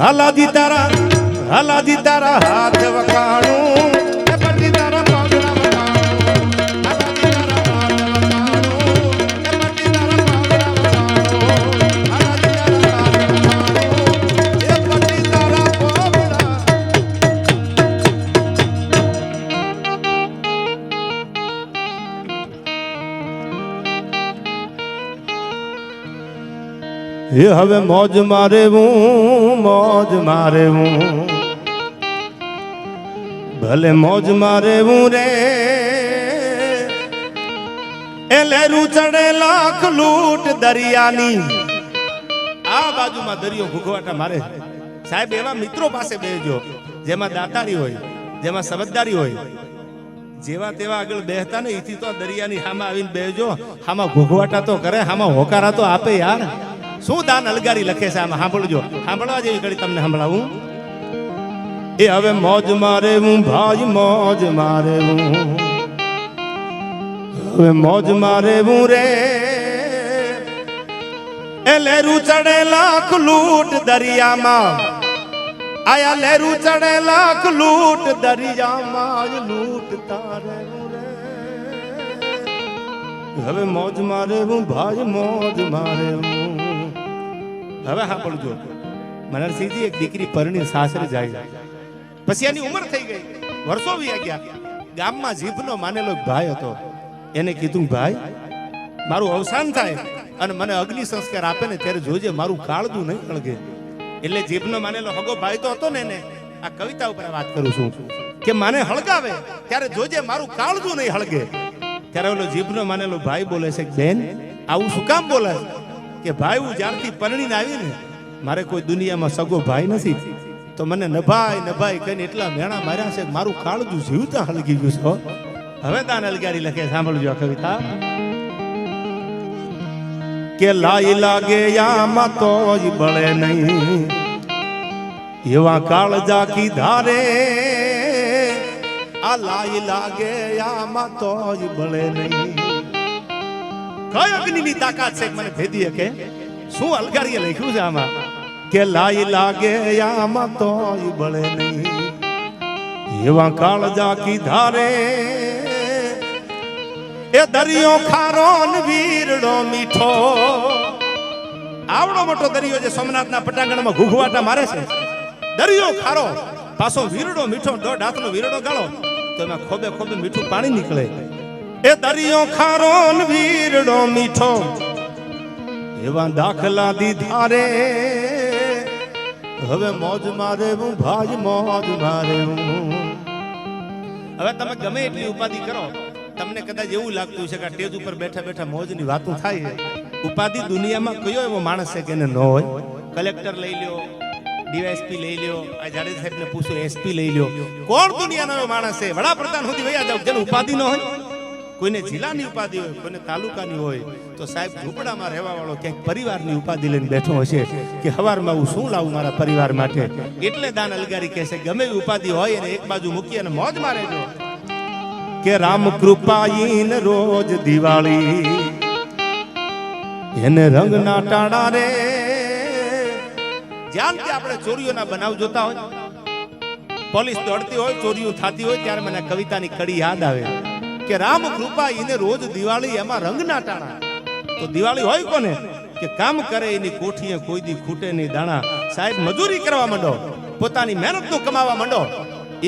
હલાજી તારા હાથ વખાણું, પટી તારા પગલા વખાણું, હલાજી તારા હાથ વખાણું, પટી તારા પગલા વખાણું, હલાજી તારા હાથ વખાણું, પટી તારા પગલા. એ હવે મોજ મારે મોજ મારે ભલે મોજ મારે રે, એ લહેરું ચડે લાખ લૂટ દરિયાની. આ બાજુમાં દરિયો ઘૂઘવાટા મારે. સાહેબ એવા મિત્રો પાસે બેસજો જેમાં દાતારી હોય, જેમાં સમજદારી હોય. જેવા તેવા આગળ બેહતા ને એથી તો દરિયાની હામાં આવીને બેસજો. હામાં ઘૂઘવાટા તો કરે, હામાં હોકારા તો આપે યાર. શું દાન અલગારી લખે છે આમાં, સાંભળજો. સાંભળવા જેવી ઘડી તમને સંભળાવું. એ હવે મોજ મારે ભાઈ મોજ મારે હવે મોજ મારે રે, એ લહેરું ચડે લાખ લૂટ દરિયામાં. આયા લહેરું ચડે લાખ લૂટ દરિયામાં, લૂટતા રે. હવે મોજ મારે ભાઈ મોજ મારે. હવે હા પડજો. મનરસિંહજી એક દીકરી પરણી સાસરે જાય, પછી એની ઉંમર થઈ ગઈ, વર્ષો વી ગયા. ગામમાં જીભનો માનેલો ભાઈ હતો. એને કીધું ભાઈ મારું અવસાન થાય અને મને અગ્નિ સંસ્કાર આપે ને ત્યારે જોજે મારું કાળજું નહીં હળગે. એટલે જીભનો માનેલો હગો ભાઈ તો હતો ને એને આ કવિતા ઉપર વાત કરું છું કે મને હળગાવે ત્યારે જોજે મારું કાળજું નહીં હળગે. ત્યારે ઓલો જીભનો માનેલો ભાઈ બોલે છે બેન આવું શું કામ બોલે કે ભાઈ હું જ્યારથી પરણીને આવી ને મારે કોઈ દુનિયામાં સગો ભાઈ નથી, તો મને નભાઈ કહીને એટલા મેણા માર્યા છે મારું કાળજું જીવતા હળગી ગયું છે. હવે દાન અલગારી લખે, સાંભળજો આ કવિતા. કે લાઈ લાગે યામાં તો જ બળે નહીં, એવા કાળજા કીધા રે. આ લાઈ લાગે યામાં તો જ બળે નહીં. કઈ અગ્નિની તાકાત છે મને ભેદી કે શું અલગારીએ લખ્યું છે આમાં. કે લાઈ લાગે આમાં તોય બળે નહીં, એવા કાળજા કીધા રે એ દરિયો ખારો ને વીરડો મીઠો. આવડો મોટો દરિયો જે સોમનાથના પટાંગણમાં ઘૂઘવાટા મારે છે, દરિયો ખારો પાછો વીરડો મીઠો, 1.5 હાથનો વીરડો ગાળો તો એમાં ખોબે ખોબે મીઠું પાણી નીકળે. એ દરિયો ખારો ને વીરડો મીઠો, એવા દાખલા દીધા રે હવે મોજ મારે હું ભાઈ મોજ મારે હું. હવે તમે ગમે એટલી ઉપાધિ કરો, તમને કદાચ એવું લાગતું છે કે ટેજ ઉપર બેઠા બેઠા મોજની વાતો થાય. ઉપાધિ દુનિયામાં કયો એવો માણસ છે કે એને ન હોય? કલેક્ટર લઈ લ્યો, ડીવાયએસપી લઈ લ્યો, આ જાડેજા સાહેબને પૂછો એસપી લઈ લ્યો, કોણ દુનિયાનો એવો માણસ છે વડાપ્રધાન સુધી વયા જાવ જેને ઉપાધિ ન હોય? કોઈને જિલ્લાની ઉપાધિ હોય, કોઈને તાલુકાની હોય, તો સાહેબ ઝૂંપડામાં રહેવા વાળો ક્યાંક પરિવારની ઉપાધિ લઈને બેઠો હશે કે હવારમાં હું શું લાવું મારા પરિવાર માટે. એટલે દાન અલગારી કહે છે ગમે એવી ઉપાધિ હોય એને એક બાજુ મૂકી અને મોજ મારે જો કે રામ કૃપાઈન રોજ દિવાળી એને રંગના ટાણા રે. જ્યાં ત્યાં આપણે ચોરીઓના બનાવ જોતા હોય, પોલીસ દોડતી હોય, ચોરીઓ થતી હોય, ત્યારે મને કવિતાની કડી યાદ આવે કે રામ કૃપા એને રોજ દિવાળી એમાં રંગના ટાણા. તો દિવાળી હોય કોને કે કામ કરે એની કોઠીએ કોઈ દી ખૂટે નહીં દાણા. સાહેબ મજૂરી કરવા માંડો, પોતાની મહેનતનું કમાવા માંડો.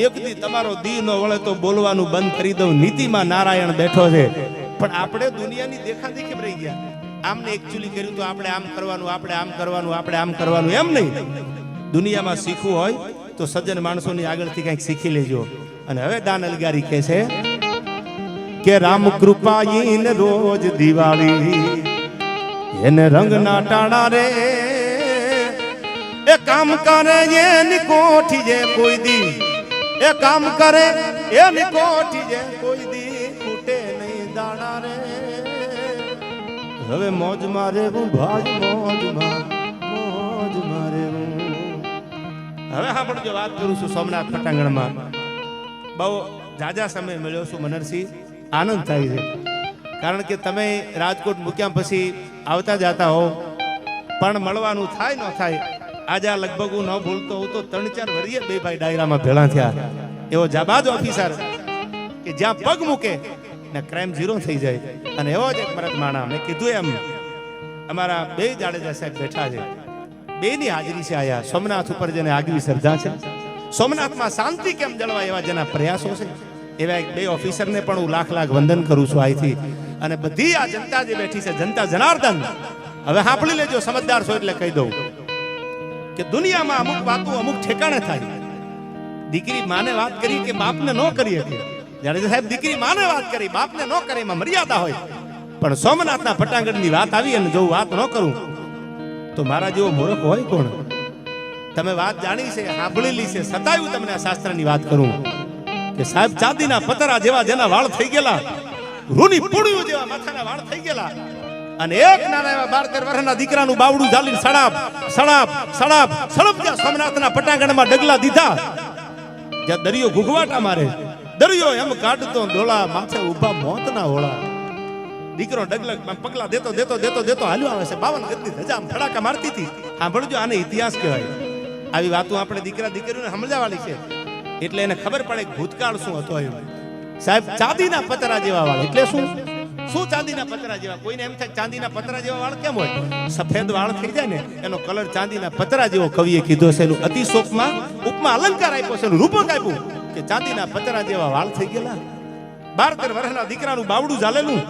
એક દી તમારો દી ન વળે તો બોલવાનું બંધ કરી દઉં, નીતિમાં નારાયણ બેઠો છે. પણ આપણે દુનિયાની દેખાદેખી રહી ગયા. આમને એકચ્યુઅલી કર્યું તો આપણે આમ કરવાનું, આપણે આમ કરવાનું, આપણે આમ કરવાનું, એમ નહીં. દુનિયામાં શીખવું હોય તો સજ્જન માણસોની આગળથી કંઈક શીખી લેજો. અને હવે દાન અલગારી કહે છે કે રામ કૃપાઈન રોજ દિવાળી એને રંગના ટાણા રે. એ કામ કરે એની કોઠી જે કોઈ દી, એ કામ કરે એની કોઠી જે કોઈ દી ખૂટે નહીં દાણા રે. હવે મોજ મારે હું ભાઈ મોજ મારે હું. હવે સાંભળજો, વાત કરું છું સોમનાથ પટાંગણમાં. બહુ જાજા સમય મળ્યો છું મનરસિંહ, આનંદ થાય છે. કારણ કે તમે રાજકોટ મૂક્યા પછી આવતા જતા હો, પણ મળવાનું થાય ન થાય. આજે આ લગભગ હું ન ભૂલતો હું તો 3-4 વર્ષે બે ભાઈ ડાયરામાં ભેળા થયા. એવો જાબાજ ઓફિસર કે જ્યાં પગ મૂકે ને ક્રાઇમ 0 થઈ જાય. અને એવો જ એક મરદ માણા, મેં કીધું એમ અમારા બે જાડેજા સાહેબ બેઠા છે, બેની હાજરી છે આયા. સોમનાથ ઉપર જેને આગવી શ્રદ્ધા છે, સોમનાથમાં શાંતિ કેમ જળવાય એવા જેના પ્રયાસો છે, એવા એક બે ઓફિસરને પણ હું લાખ વંદન કરું છું અહીંથી. અને બધી આ જનતા જે બેઠી છે, જનતા જનાર્દન, હવે સાંભળી લેજો, સમજદાર છો એટલે કહી દઉં કે દુનિયામાં અમુક વાતો અમુક ઠેકાણે થાય. દીકરી માને વાત કરી કે બાપને ન કરી શકે. જાડેજા સાહેબ દીકરી માને વાત કરી, બાપને ન કરે, એમાં મર્યાદા હોય. પણ સોમનાથના પટાંગણની વાત આવી અને જો વાત ન કરું તો મારા જેવો મૂર્ખ હોય કોણ? તમે વાત જાણી છે, સાંભળેલી છે, સતાયું તમને આ શાસ્ત્રની વાત કરું કે સાહેબ ચાંદીના પતરા જેવા જેના વાળ થઈ ગયેલા, રૂની પૂડીઓ જેવા માથાના વાળ થઈ ગયેલા, અને એક નાના એવા 12-13 વર્ષના દીકરાનું બાવડું ઝાલીને સડાપ સડાપ સડાપ સડપ જ્યાં સોમનાથના પટાંગણમાં ડગલા દીધા, જ્યાં દરિયો ઘૂઘવાટા મારે, દરિયો એમ કાઢતો ડોળા, માથે ઊભા મોતના હોળા. દીકરો ડગલક પગલા દેતો દેતો દેતો દેતો હાલ્યો આવે છે. 52 ગજની ધજા ફડાકા મારતી હતી. સાંભળજો, આને ઇતિહાસ કહેવાય. આવી વાતો આપણે દીકરા દીકરીઓને સમજાવવાની છે એટલે એને ખબર પડે કે ભૂતકાળ શું હતો. એમ સાહેબ ચાંદીના પતરા જેવા વાળ એટલે શું? શું ચાંદીના પતરા જેવા? કોઈને એમ થાય ચાંદીના પતરા જેવા વાળ કેમ હોય? સફેદ વાળ થઈ જાય ને એનો કલર ચાંદીના પતરા જેવો કવિએ કીધો છે. એનું અતિશોકમાં ઉપમા અલંકાર આપ્યો છે, એનું રૂપક આપ્યું કે ચાંદીના પતરા જેવા વાળ થઈ ગયેલા, 12-13 વર્ષના દીકરાનું બાવડું ઝાલેલું,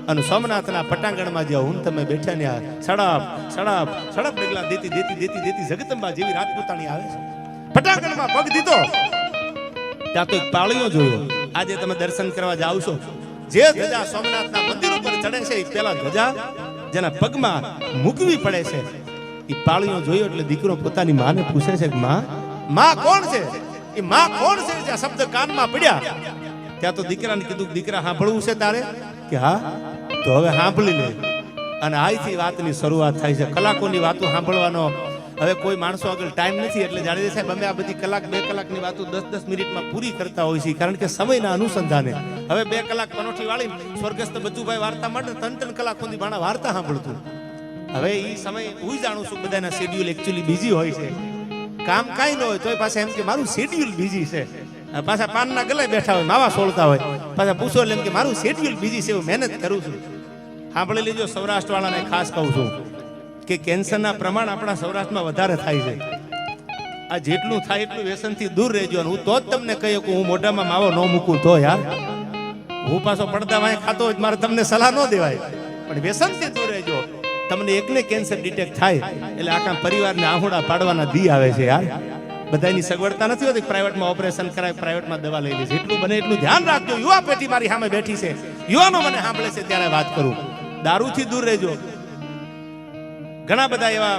અને સોમનાથના પટાંગણમાં જ્યાં હું તમે બેઠા ને સડપ સડપ સડપ ડગલા દેતી દેતી દેતી દેતી જગદંબા જેવી રાજપૂતાણી આવે છે. પટાંગણમાં પગ દીધો ત્યાં તો એક પાળીઓ જોયો. આજે તમે દર્શન કરવા જાવ છો, જે ધજા સોમનાથના મંદિર ઉપર ચડે છે એ પેલા ધજા જેના પગમાં મૂકવી પડે છે, એ પાળીઓ જોયો એટલે દીકરો પોતાની માને પૂછે છે કે માં કોણ છે? એ માં કોણ છે? જ્યાં શબ્દ કાનમાં પડ્યા ત્યાં તો દીકરાને કીધું દીકરા સાંભળવું છે તારે? કે હા. તો હવે સાંભળી લે. અને અહીંથી વાતની શરૂઆત થાય છે. કલાકોની વાતો સાંભળવાનો હવે કોઈ માણસો આગળ ટાઈમ નથી, એટલે જાડેજા સાહેબ અમે આ બધી કલાક 2 કલાકની વાતો 10-10 મિનિટમાં પૂરી કરતા હોય છે, કારણ કે સમયના અનુસંધાને. હવે 2 કલાક પનોઠી વાળી સ્વર્ગસ્થ બચુભાઈ વાર્તા માટે 3-3 કલાક સુધી ભાણા વાર્તા સાંભળતું. હવે એ સમય હું જાણું છું બધાના શેડ્યુલ એકચ્યુઅલી બીજી હોય છે, કામ કાંઈ ન હોય તોય પાછા એમ કે મારું શેડ્યુલ બીજી છે, પાછા પાનના ગલે બેઠા હોય, માવા સોળતા હોય, પાછા પૂછો એટલે એમ કે મારું શેડ્યુલ બીજી છે, હું મહેનત કરું છું. સાંભળી લેજો, સૌરાષ્ટ્ર વાળાને ખાસ કહું છું કે કેન્સરના પ્રમાણ આપણા સૌરાષ્ટ્રમાં વધારે થાય છે. આ જેટલું થાય એટલું વ્યસનથી દૂર રહેજો. હું તો જ તમને કહી શકું, હું મોઢામાં માવો ન મૂકું તો યાર, હું પાછો પડદા વાંહે ખાતો હોય મારે તમને સલાહ ન દેવાય, પણ વ્યસનથી દૂર રહેજો. તમને એકને કેન્સર ડિટેક્ટ થાય એટલે આખા પરિવારને આહુડા પાડવાના દી આવે છે યાર. બધાની સગવડતા નથી હોતી, પ્રાઇવેટમાં ઓપરેશન કરાય, પ્રાઇવેટમાં દવા લઈ લે છે. એટલું બને એટલું ધ્યાન રાખજો. યુવા પેઢી મારી સામે બેઠી છે, યુવાનો મને સાંભળે છે ત્યારે વાત કરું, દારૂથી દૂર રહેજો. ઘણા બધા એવા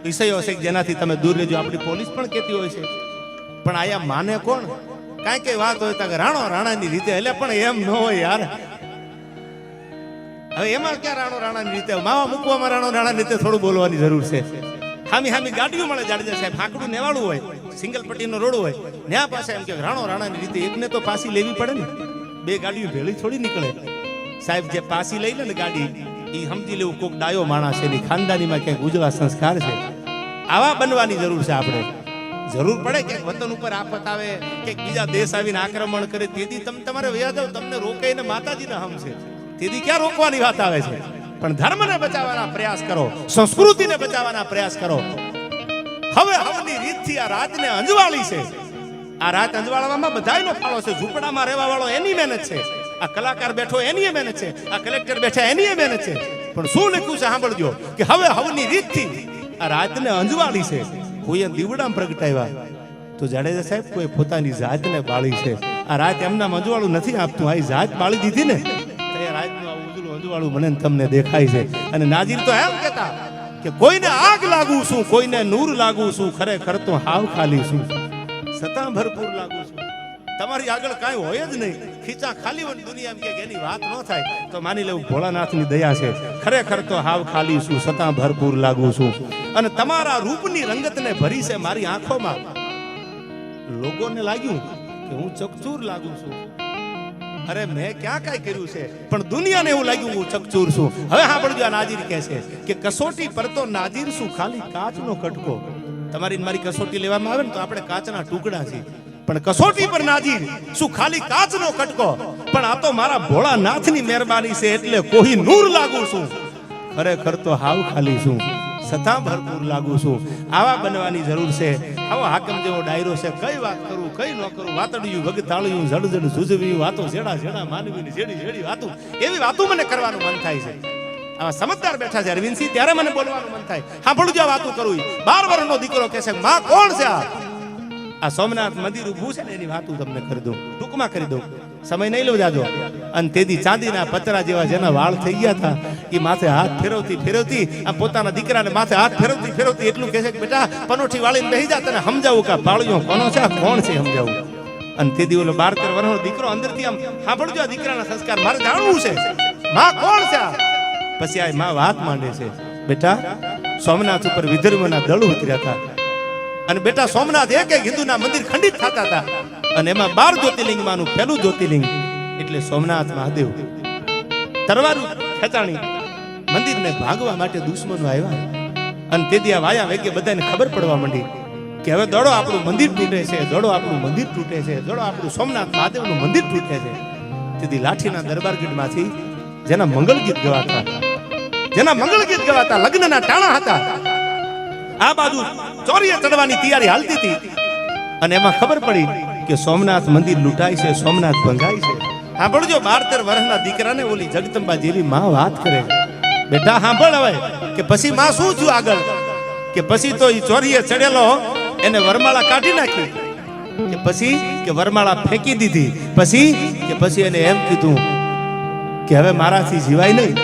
વિષયો છે જેનાથી તમે દૂર રહેજો. આપણી પોલીસ પણ કહેતી હોય છે, પણ આયા માને કોણ? કાંઈ કઈ વાત હોય તો રાણો રાણાની રીતે, એટલે પણ એમ ન હોય યાર. હવે એમાં ક્યાં રાણો રાણાની રીતે? માવા મૂકવામાં રાણો રાણાની રીતે થોડું બોલવાની જરૂર છે. હામી હામી ગાડીઓ મળે જાડેજા સાહેબ, હાંકડું નેવાળું હોય, સિંગલ પટ્ટીનો રોડ હોય, ત્યાં પાસે એમ કે રાણો રાણાની રીતે. એકને તો પાસી લેવી પડે ને, બે ગાડીઓ ભેળી થોડી નીકળે સાહેબ. જે પાસી લઈ લે ને ગાડી, એ સમજી લેવું કોક ડાયો માણસ છે, એની ખાનદાનીમાં ક્યાંક ઉજળા સંસ્કાર છે. આવા બનવાની જરૂર છે આપણે. જરૂર પડે કે વતન ઉપર આફત આવે કે બીજા દેશ આવીને આક્રમણ કરે, તેથી તમે તમારે વયા જાવ, તમને રોકાઈને માતાજીના હમ છે, તેથી ક્યાં રોકવાની વાત આવે છે? પણ ધર્મને બચાવવાના પ્રયાસ કરો, સંસ્કૃતિને બચાવવાના પ્રયાસ કરો. હવે હવની રીતથી આ રાતને અંજવાળી છે. આ રાત અંજવાળવામાં બધાયનો ફાળો છે. ઝૂંપડામાં રહેવા વાળો એની મહેનત છે, આ કલાકાર બેઠો એની મહેનત છે, આ કલેક્ટર બેઠા એની મહેનત છે. પણ શું લખ્યું છે સાંભળજો કે હવે હવની રીતથી આ રાતને અંજવાળી છે. કોઈએ દીવડામાં પ્રગટાવ્યા તો જાડેજા સાહેબ કોઈ પોતાની જાતને બાળી છે. આ રાત એમના અંજવાળું નથી આપતું, આ જાત બાળી દીધી ને, તો એ રાતનું આ ઉજળું અંજવાળું મને તમને દેખાય છે. અને નાજીર તો એમ કહેતા કે કોઈને આગ લાગુ છું, કોઈને નૂર લાગુ છું, ખરેખર તો હાવ ખાલી છું, છતાં ભરપૂર લાગુ છું. તમારી આગળ કાંઈ હોય જ નહીં, ખીચા ખાલી હોય દુનિયા એમ કે એની વાત ન થાય તો માની લેવું ભોળાનાથની દયા છે. ખરેખર તો હાવ ખાલી છું, છતાં ભરપૂર લાગુ છું. અને તમારા રૂપની રંગતને ભરી છે મારી આંખોમાં. લોકોને લાગ્યું કે હું ચકચૂર લાગુ છું. અરે મેં ક્યાં કાંઈ કર્યું છે, પણ દુનિયાને એવું લાગ્યું હું ચકચૂર છું. હવે સાંભળજો, આ નાજીર કહે છે કે કસોટી પર તો નાજીર છું, ખાલી કાચનો કટકો. તમારી મારી કસોટી લેવામાં આવે ને તો આપણે કાચના ટુકડા છીએ, પણ કસોટી પર નાજીર શું ખાલી કાચનો કટકો. પણ આ તો મારા ભોળાનાથની મહેરબાની છે, એટલે કોઈ નૂર લાગુ છું, ખરેખર તો હાવ ખાલી છું, છતાં ભરપૂર લાગુ છું. આવા બનવાની જરૂર છે. આવો હાકમ જેવો ડાયરો છે. કઈ વાત કરું કઈ ન કરું, વાતડિયું વગતાળિયું જડજડ ઝૂઝવી વાતો, જેડા જેડા માનવીની જેડી જેડી વાતો, એવી વાતો મને કરવાનું મન થાય છે. આવા સમજદાર બેઠા છે અરવિંદસિંહ, ત્યારે મને બોલવાનું મન થાય. સાંભળું આ વાતો કરું. 12 વર્ષનો દીકરો કહે છે માં કોણ છે આ સોમનાથ મંદિર ઊભું છે ને એની વાતો તમને કરી દઉં, ટૂંકમાં કરી દઉં, સમય નહીં લઉં જાજો. અને તેથી ચાંદીના પતરા જેવા જેના વાળ થઈ ગયા હતા, એ માથે હાથ ફેરવતી ફેરવતી આ પોતાના દીકરાને માથે હાથ ફેરવતી ફેરવતી એટલું કહે છે કે બેટા પનોઠી વાળીને બેસી જા, તને સમજાવું કે પાળ્યો કોનો છે, કોણ છે સમજાવું. અને તેથી ઓલો 12-13 વર્ષનો દીકરો અંદરથી આમ સાંભળજો આ દીકરાના સંસ્કાર મારે જાણવું છે, માં કોણ છે. પછી આ માં વાત માંડે છે, બેટા સોમનાથ ઉપર વિધર્મના દળ ઉતર્યા હતા, અને બેટા સોમનાથ એક એક હિન્દુના મંદિર ખંડિત થતા હતા, અને એમાં 12 જ્યોતિર્લિંગમાંનું પહેલું જ્યોતિર્લિંગ એટલે સોમનાથ મહાદેવ. તરવારું ખેંચાણી મંદિરને ભાગવા માટે દુશ્મનો આવ્યા, અને તેથી આ વાયા વેગે બધાને ખબર પડવા માંડી કે હવે દોડો આપણું મંદિર તૂટે છે, દોડો આપણું મંદિર તૂટે છે, દોડો આપણું સોમનાથ મહાદેવનું મંદિર તૂટે છે. તેથી લાઠીના દરબારગઢમાંથી જેના મંગળ ગીત ગવાતા લગ્નના ટાણા હતા, આ બાજુ ચોરીએ ચડવાની તૈયારી હાલતી હતી, અને એમાં ખબર પડી કે સોમનાથ મંદિર લૂંટાય છે, સોમનાથ ભંગાય છે. સાંભળજો 12-13 વર્ષના દીકરાને ઓલી જગદંબા જેવી માં વાત કરે, બેટા સાંભળ હવે કે પછી માં શું થયું આગળ, કે પછી તો એ ચોરીએ ચડેલો એને વરમાળા કાઢી નાખી, કે પછી કે વરમાળા ફેંકી દીધી, પછી એને એમ કીધું કે હવે મારાથી જીવાય નહીં,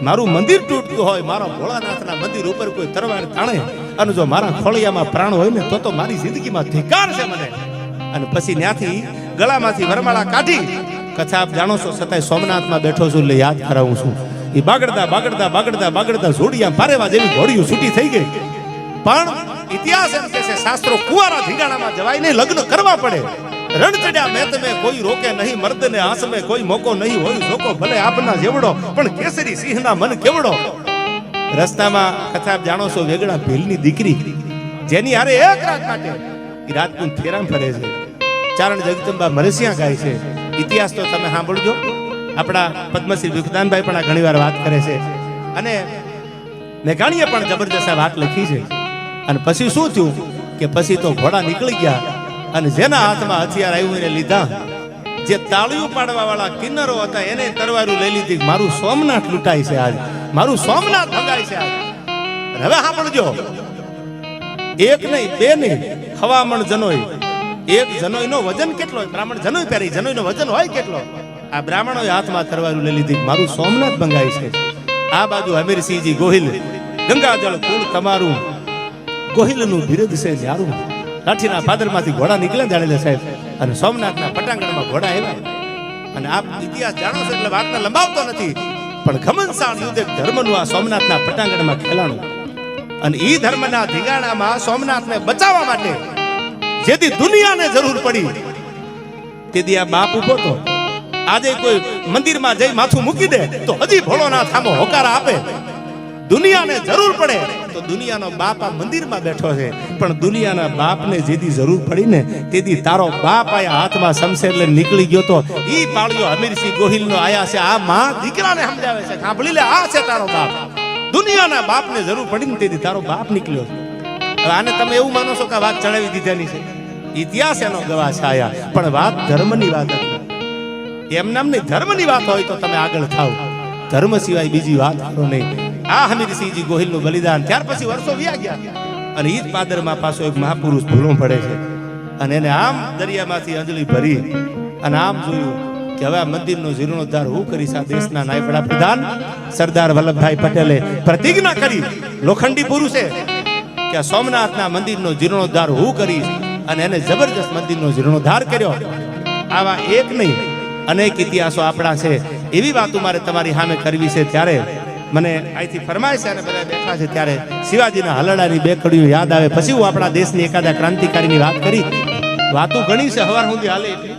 મારું મંદિર તૂટતું હોય, મારા ભોળાનાથના મંદિર ઉપર કોઈ તરવાર તાણે, અને જો મારા ખોળિયામાં પ્રાણ હોય ને તો મારી જિંદગીમાં ધિકાર છે મને. અને પછી ત્યાંથી ગળામાંથી વરમાળા કાઢી, કથા આપ જાણો છો, છતાંય સોમનાથમાં બેઠો છું એટલે યાદ કરાવું છું. એ બાગડતા જોડિયા પારેવા જેવી ઘોડીઓ છૂટી થઈ ગઈ. પણ ઇતિહાસ એમ કહે છે, શાસ્ત્રો કુવારા ધીંગાણામાં જવાય નહીં, લગ્ન કરવા પડે. રણ ચડ્યા મેં તમે કોઈ રોકે નહીં, મર્દને આંસમે કોઈ મોકો નહીં હોય, જોકો ભલે આપના જેવડો પણ કેસરી સિંહના મન કેવડો. રસ્તામાં કથા જાણો છો વેગડા ભીલની દીકરી જેની હારે એક રાત માટે એ રાજપૂત ફેરામ ફરે છે. ચારણ જગદંબા મરસિયા ગાય છે. ઇતિહાસ તો તમે સાંભળજો. આપણા પદ્મશ્રી વિકદાનભાઈ પણ આ ઘણી વાર વાત કરે છે અને મેઘાણીએ પણ જબરજસ્ત વાત લખી છે. અને પછી શું થયું કે પછી તો ઘોડા નીકળી ગયા અને જેના હાથમાં હથિયાર આવ્યું એને લીધા. જે તાળીઓ પાડવા વાળા કિન્નરો હતા એને તરવારું લઈ લીધી. મારું સોમનાથ લૂંટાય છે આજ, મારું સોમનાથ ભગાય છે આજ. હવે સાંભળજો, એક નહીં બે નહીં, હવામણ જનોય. એક જનોયનો વજન કેટલો હોય? બ્રાહ્મણ જનોય પહેરી, જનોયનો વજન હોય કેટલો? આ બ્રાહ્મણોએ હાથમાં તરવારું લઈ લીધી. મારું સોમનાથ ભંગાય છે. આ બાજુ હમીરસિંહજી ગોહિલ, ગંગાજળ કુળ તમારું, ગોહિલનું બિરુદ છે ન્યારું. લાઠીના પાદરમાંથી ઘોડા નીકળ્યા જાણેલા સાહેબ અને સોમનાથના પટાંગણમાં ઘોડા આવ્યા. અને આપ ઇતિહાસ જાણો છો એટલે વાતને લંબાવતો નથી, પણ ઘમનસાળ યુદ્ધ એક ધર્મનું આ સોમનાથના પટાંગણમાં ખેલાણું. અને ઈ ધર્મના ધીંગાણામાં સોમનાથને બચાવવા માટે જેથી દુનિયાને જરૂર પડી તેથી આ બાપ ઉભો તો. આજે કોઈ મંદિરમાં જઈ માથું મૂકી દે તો હજી ભોળોનાથ આમો હોકાર આપે. દુનિયાને જરૂર પડે તો દુનિયાનો બાપ આ મંદિરમાં બેઠો છે, પણ દુનિયાના બાપને જેથી જરૂર પડી ને તેથી તારો બાપ આયા હાથમાં શમશેર લઈને નીકળી ગયો. તો ઈ પાળ્યો હમીરસિંહ ગોહિલનો આયા છે. આ માં દીકરાને સમજાવે છે, સાંભળી લે, આ છે તારો બાપ. દુનિયાના બાપને જરૂર પડી ને તેથી તારો બાપ નીકળ્યો છે. હવે આને તમે એવું માનો છો કે વાત ચડાવી દીધાની છે? ઇતિહાસ એનો ગવાહ છે આયા, પણ વાત ધર્મની વાત હતી. એમ નામની ધર્મની વાત હોય તો તમે આગળ થાવ, ધર્મ સિવાય બીજી વાત કરો નહીં. આ હમીરસિંહજી ગોહિલનું બલિદાન ત્યાર પછી વર્ષો વ્યા ગયા અને ઈદ પાદરમાં પાછો એક મહાપુરુષ ભૂલો પડે છે અને એને આમ દરિયામાંથી અંજલિ ભરી અને આમ જોયું કે હવે આ મંદિરનો જીર્ણોદ્ધાર હું કરીશ. આ દેશના નાયબ વડાપ્રધાન સરદાર વલ્લભભાઈ પટેલે પ્રતિજ્ઞા કરી, લોખંડી પુરુષે, કે આ સોમનાથના મંદિરનો જીર્ણોદ્ધાર હું કરીશ અને એને જબરજસ્ત મંદિરનો જીર્ણોદ્ધાર કર્યો. આવા એક નહીં અનેક ઇતિહાસો આપણા છે. એવી વાતો મારે તમારી સામે કરવી છે. ત્યારે મને અહીંથી ફરમાય છે અને બધા બેઠા છે ત્યારે શિવાજીના હલડાની બે કડીઓ યાદ આવે. પછી હું આપણા દેશની એકાદા ક્રાંતિકારીની વાત કરી. વાતો ઘણી છે, હવાર સુધી હાલે એટલી,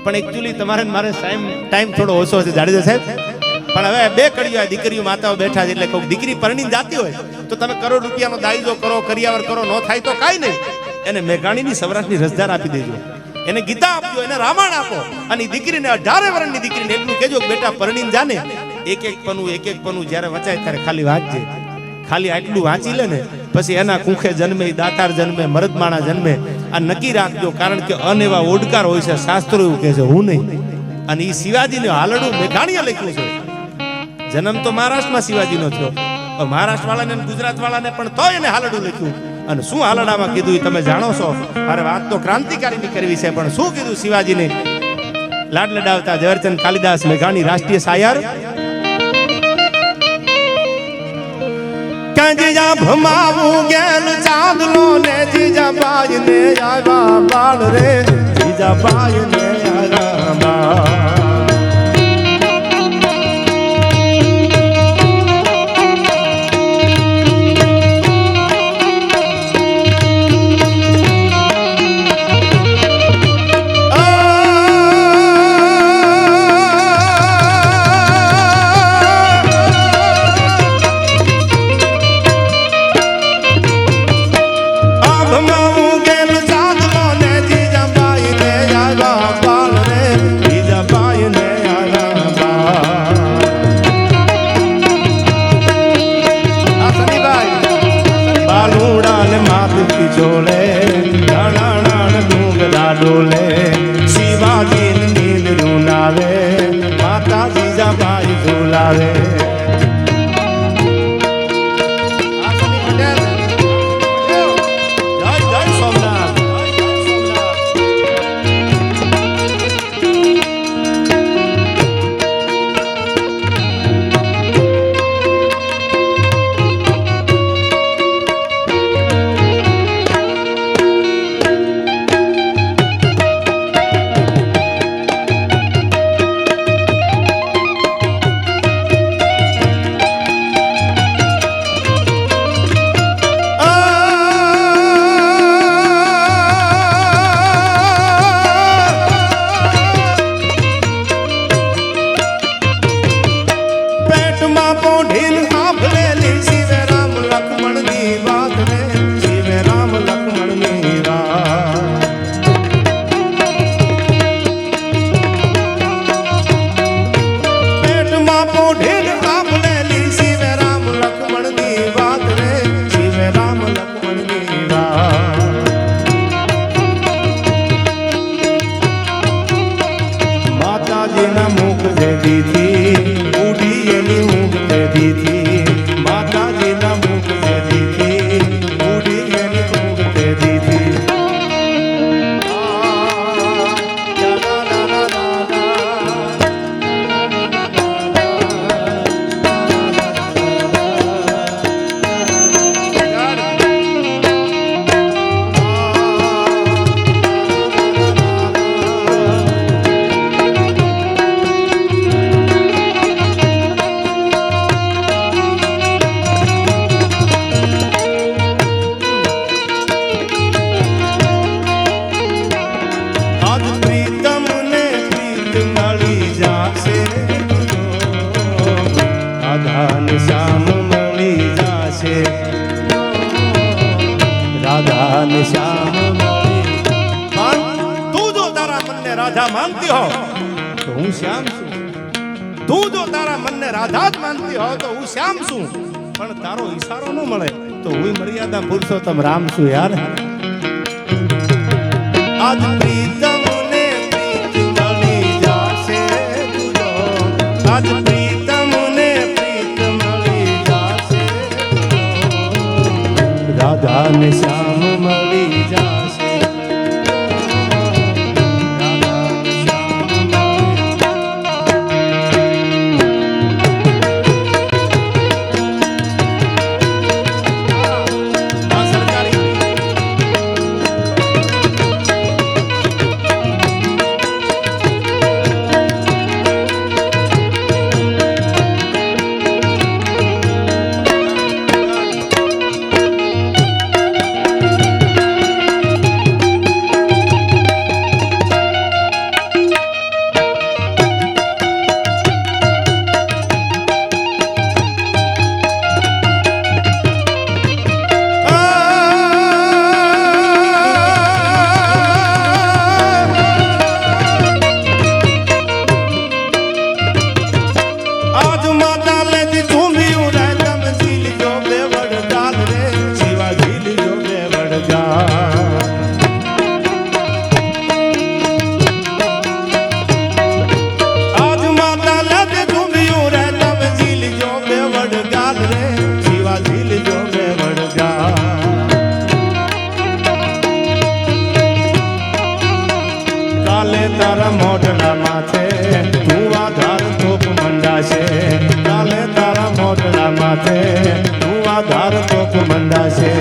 પણ એકચ્યુઅલી તમારે મારે ટાઈમ થોડો ઓછો છે જાડેજા સાહેબ. પણ હવે બે કડીઓ દીકરીઓ માતાઓ બેઠા છે એટલે કોઈ દીકરી પરણીને જાતી હોય તો તમે કરોડ રૂપિયાનો દાયજો કરો, કરિયાવર કરો, ન થાય તો કાંઈ નહીં, એને મેઘાણીની સૌરાષ્ટ્રની રસદાર આપી દેજો, એને ગીતા આપજો, એને રામાયણ આપો. અને દીકરીને 18 વર્ષની દીકરીને એટલું કહેજો કે બેટા પરણીને જાને એક એક પનું જ્યારે વચાય ત્યારે ખાલી વાંચજે. ખાલી આટલું વાંચી લે ને પછી એના કુંખે જન્મે, દાતાર જન્મે, મરદમાણા જન્મે. આ નક્કી રાખજો, કારણ કે અનેવા ઓડકાર હોય છે. શાસ્ત્રો એવું કહે છે, હું નહીં. અને એ શિવાજીને હાલડું મેઘાણીએ લખ્યું છે. જન્મ તો મહારાષ્ટ્રમાં શિવાજીનો થયો, મહારાષ્ટ્ર વાળાને ગુજરાત વાળાને પણ તો એને હાલડું લખ્યું. અને શું હાલડામાં કીધું તમે જાણો છો. મારે વાત તો ક્રાંતિકારીની કરવી છે, પણ શું કીધું શિવાજીને? લાડ લડાવતા ઝવેરચંદ કાલિદાસ મેઘાણી રાષ્ટ્રીય શાયર. જીજા ભમાવું ગેલ ચાંદલો ને જીજા બાઈ ને આવ્યા બાળ રે, જીજા બાઈ ને આવ્યા બાળ. ભમાવું ગેલ ચાંદલો ને જીજા બાઈ ને આવ્યા ને શ્યામ મળી. પણ તું જો તારા મનને રાધા માનતી હો તો હું શ્યામ છું. તું જો તારા મનને રાધા જ માનતી હો તો હું શ્યામ છું. પણ તારો ઈશારો ન મળે તો હું મર્યાદા પુરુષોત્તમ રામ છું યાર. આજ પ્રીતમ ને પ્રીત મળી જાશે તુજો. આજ પ્રીતમ ને પ્રીત મળી જાશે. રાધા ને શ્યામ મળી જાશે. રાધા ને શ્યામ મળી આ સરકારી તારા મોઢડા માથે તું આધાર તોપ મંડાશે. કાલે તારા મોઢડા માથે તું આધાર તોપ મંડાશે.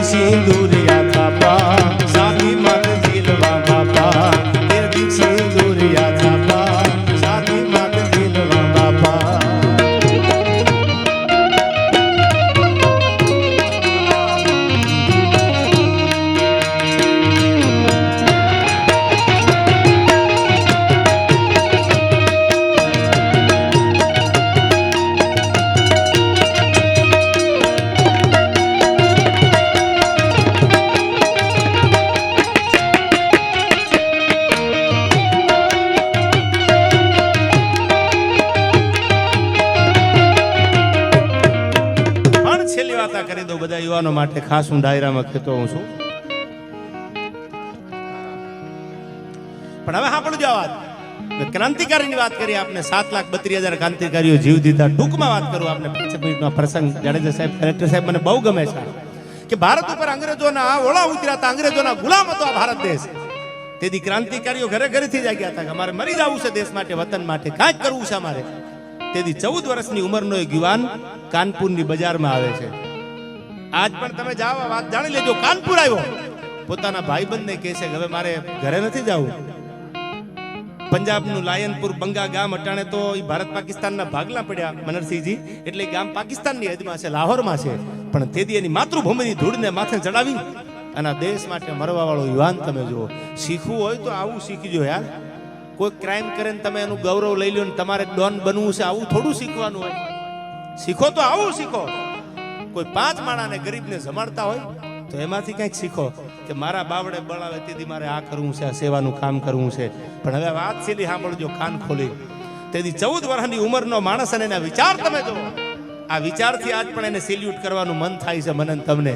સિંદુરિયા થાપા સાદી માત જીલવા બાપા. તેદી સિંદુરિયા થાપા સાદી માત જીલવા બાપા. કરી દો બધા યુવાનો માટે ખાસ હું ડાયરામાં કહેતો હું છું. પણ હવે સાંભળજો આ વાત. ક્રાંતિકારીની વાત કરી આપને. 7,32,000 ક્રાંતિકારીઓ જીવ દીધા. ટૂંકમાં વાત કરું આપને 5 મિનિટનો પ્રસંગ. જાડેજા સાહેબ, કલેક્ટર સાહેબ મને બહુ ગમે છે કે ભારત ઉપર અંગ્રેજોના ઓળા ઉતર્યા હતા. અંગ્રેજોના ગુલામ હતો આ ભારત દેશ. તેથી ક્રાંતિકારીઓ ઘરે ઘરેથી જાગ્યા હતા કે અમારે મરી જવું છે દેશ માટે, વતન માટે, કાંઈક કરવું છે અમારે. તેથી 14 વર્ષની ઉંમરનો એક યુવાન કાનપુરની બજારમાં આવે છે. આજ પણ તમે જાઓ, વાત જાણી લેજો. કાનપુર આવ્યો, પોતાના ભાઈબંધને કહે છે કે હવે મારે ઘરે નથી જવું. પંજાબનું લાયનપુર બંગા ગામ અટાણે તો ભારત પાકિસ્તાનના ભાગલા પડ્યા મનરસિંહજી, એટલે ગામ પાકિસ્તાનની હદમાં છે, લાહોરમાં છે. પણ તેથી એની માતૃભૂમિની ધૂળને માથે ચડાવી અને દેશ માટે મરવા વાળો યુવાન તમે જુઓ. શીખવું હોય તો આવું શીખજો યાર. કોઈ ક્રાઇમ કરે ને તમે એનું ગૌરવ લઈ લો ને તમારે ડોન બનવું છે, આવું થોડું શીખવાનું હોય. શીખો તો આવું શીખો. કોઈ 5 માણાને ગરીબને જમાડતા હોય તો એમાંથી કંઈક શીખો. કે મારા બાવડે બળાવે તેથી મારે આ કરવું છે, આ સેવાનું કામ કરવું છે. પણ હવે વાત સીધી સાંભળજો કાન ખોલી. તેથી 14 વર્ષની ઉંમરનો માણસ અને એના વિચાર તમે જો, આ વિચારથી આજ પણ એને સેલ્યુટ કરવાનું મન થાય છે મને તમને.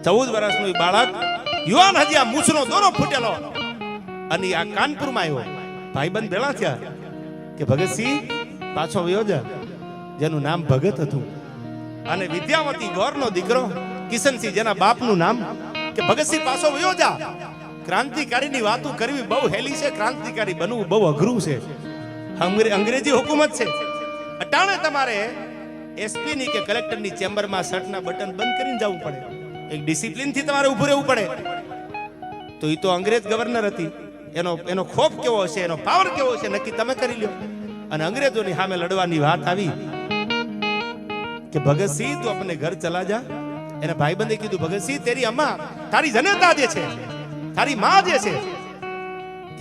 14 વર્ષનું બાળક યુવાન, હજી આ મૂછનો દોરો ફૂટેલો, અને આ કાનપુરમાં આવ્યો. ભાઈબંધ ભેળા થયા કે ભગતસિંહ પાછો વયો જા, જેનું નામ ભગત હતું. અને વિદ્યાવતી ગોરનો દીકરો કિશનસિંહ, જેના બાપનું નામ, કે ભગતસિંહ પાછો વયો જા. ક્રાંતિકારીની વાતો કરવી બહુ હેલી છે, ક્રાંતિકારી બનવું બહુ અઘરું છે. અંગ્રેજી હુકુમત છે. અટાણે તમારે એસપી ની કે કલેક્ટર ની ચેમ્બરમાં શર્ટના બટન બંધ કરીને જવું પડે. એક ડિસિપ્લિન થી તમારે ઊભું રહેવું પડે. તો એ તો અંગ્રેજ ગવર્નર હતી, એનો ખોફ કેવો હશે, એનો પાવર કેવો હશે, નક્કી તમે કરી લ્યો. અને અંગ્રેજોની સામે લડવાની વાત આવી કે ભગતસિંહ તું अपने ઘર ચલા જા. એને ભાઈબંધે કીધું ભગતસિંહ તેરી અમ્મા, તારી જનતા જે છે, તારી માં જે છે,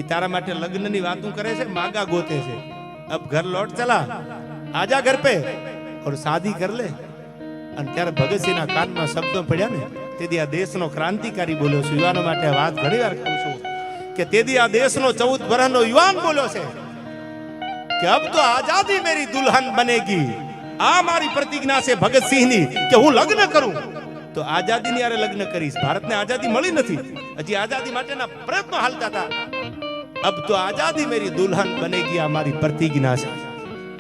એ તારા માટે લગ્નની વાતો કરે છે, માગા ગોતે છે. અબ ઘર લौट ચલા, આજા ઘર પે और शादी कर ले. અને ત્યારે ભગતસિંહના કાનમાં શબ્દો પડ્યા ને, તેથી આ દેશનો ક્રાંતિકારી બોલ્યો છું. યુવાનો માટે વાત ઘણી વાર કહું છું કે તેથી આ દેશનો 14 વર્ષનો યુવાન બોલ્યો છે કે અબ તો આઝાદી મેરી દુલ્હન બનેગી. આ મારી પ્રતિજ્ઞા છે ભગતસિંહની કે હું લગ્ન કરું તો આઝાદીની આરે લગ્ન કરીશ. ભારતને આઝાદી મળી નથી, હજી આઝાદી માટેના પ્રયત્નો હાલતા હતા. અબ તો આઝાદી મેરી દુલ્હન બનેગી, આ મારી પ્રતિજ્ઞા છે.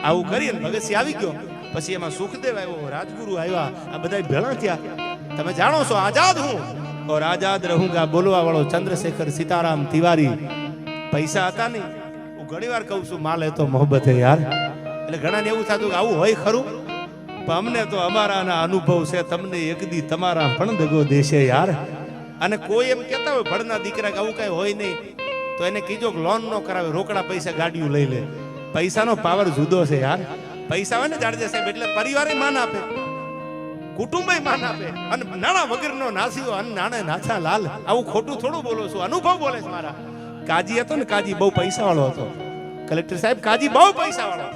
આવું કરીને ભગતસિંહ આવી ગયો. પછી એમાં સુખદેવ આવ્યો, રાજગુરુ આવ્યા, આ બધા ભેળા થયા. તમે જાણો છો આઝાદ હું और आजाद रहूंगा બોલવા વાળો ચંદ્રશેખર સીતારામ તિવારી. પૈસા હતા નહીં. હું ઘણી વાર કહું છું માલ હે તો મોહબ્બત હે યાર. એટલે ઘણાને એવું થતું કે આવું હોય ખરું, પણ અમને તો અમારાના અનુભવ છે, તમને એક દી તમારા પણ દગો દેશે યાર. અને કોઈ એમ કહેતા હોય ભણના દીકરા કે આવું કઈ હોય નહીં, તો એને કીજો કે લોન નો કરાવે, રોકડા પૈસા ગાડીઓ લઈ લે. પૈસાનો પાવર જુદો છે યાર. પૈસા હોય ને જાડેજા સાહેબ એટલે પરિવારે માન આપે, કુટુંબે માન આપે. અને નાણા વગરનો નાસીઓ અને નાણે નાથા લાલ. આવું ખોટું થોડું બોલો છું, અનુભવ બોલે છે મારા. કાજી હતો ને, કાજી બહુ પૈસા વાળો હતો. કલેક્ટર સાહેબ કાજી બહુ પૈસા વાળો.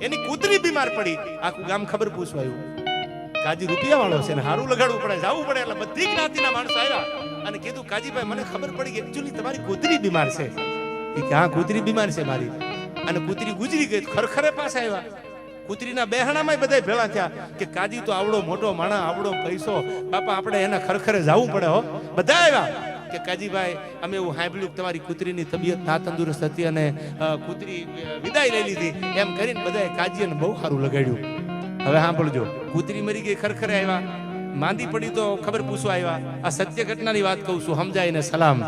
એની કૂતરી બીમાર પડી, આખું ગામ ખબર પૂછવા આવ્યું. કાજી રૂપિયા વાળો છે ને હારું લગાડવું પડે, જવું પડે. એટલે બધી જ્ઞાતિના માણસો આવ્યા અને કીધું કાજીભાઈ મને ખબર પડી કે એકચ્યુઅલી તમારી કૂતરી બીમાર છે. એ કે હા કૂતરી બીમાર છે મારી. અને કૂતરી ગુજરી ગઈ. ખરખરે પાસે આવ્યા. કૂતરીના બેહણામાં બધા ભેળા થયા કે કાજી તો આવડો મોટો માણા, આવડો પૈસો, બાપા આપણે એના ખરખરે જવું પડે હો. બધા આવ્યા કે કાજીભાઈ અમે એવું સાંભળ્યું તમારી કૂતરીની તબિયત ના તંદુરસ્ત હતી અને કૂતરી વિદાય લઈ લીધી. એમ કરીને બધાએ કાજીને બહુ સારું લગાડ્યું. હવે સાંભળજો, કૂતરી મરી ગઈ, ખરખરે આવ્યા, માંદી પડી તો ખબર પૂછવા આવ્યા. આ સત્ય ઘટનાની વાત કહું છું, સમજાય ને સલામ.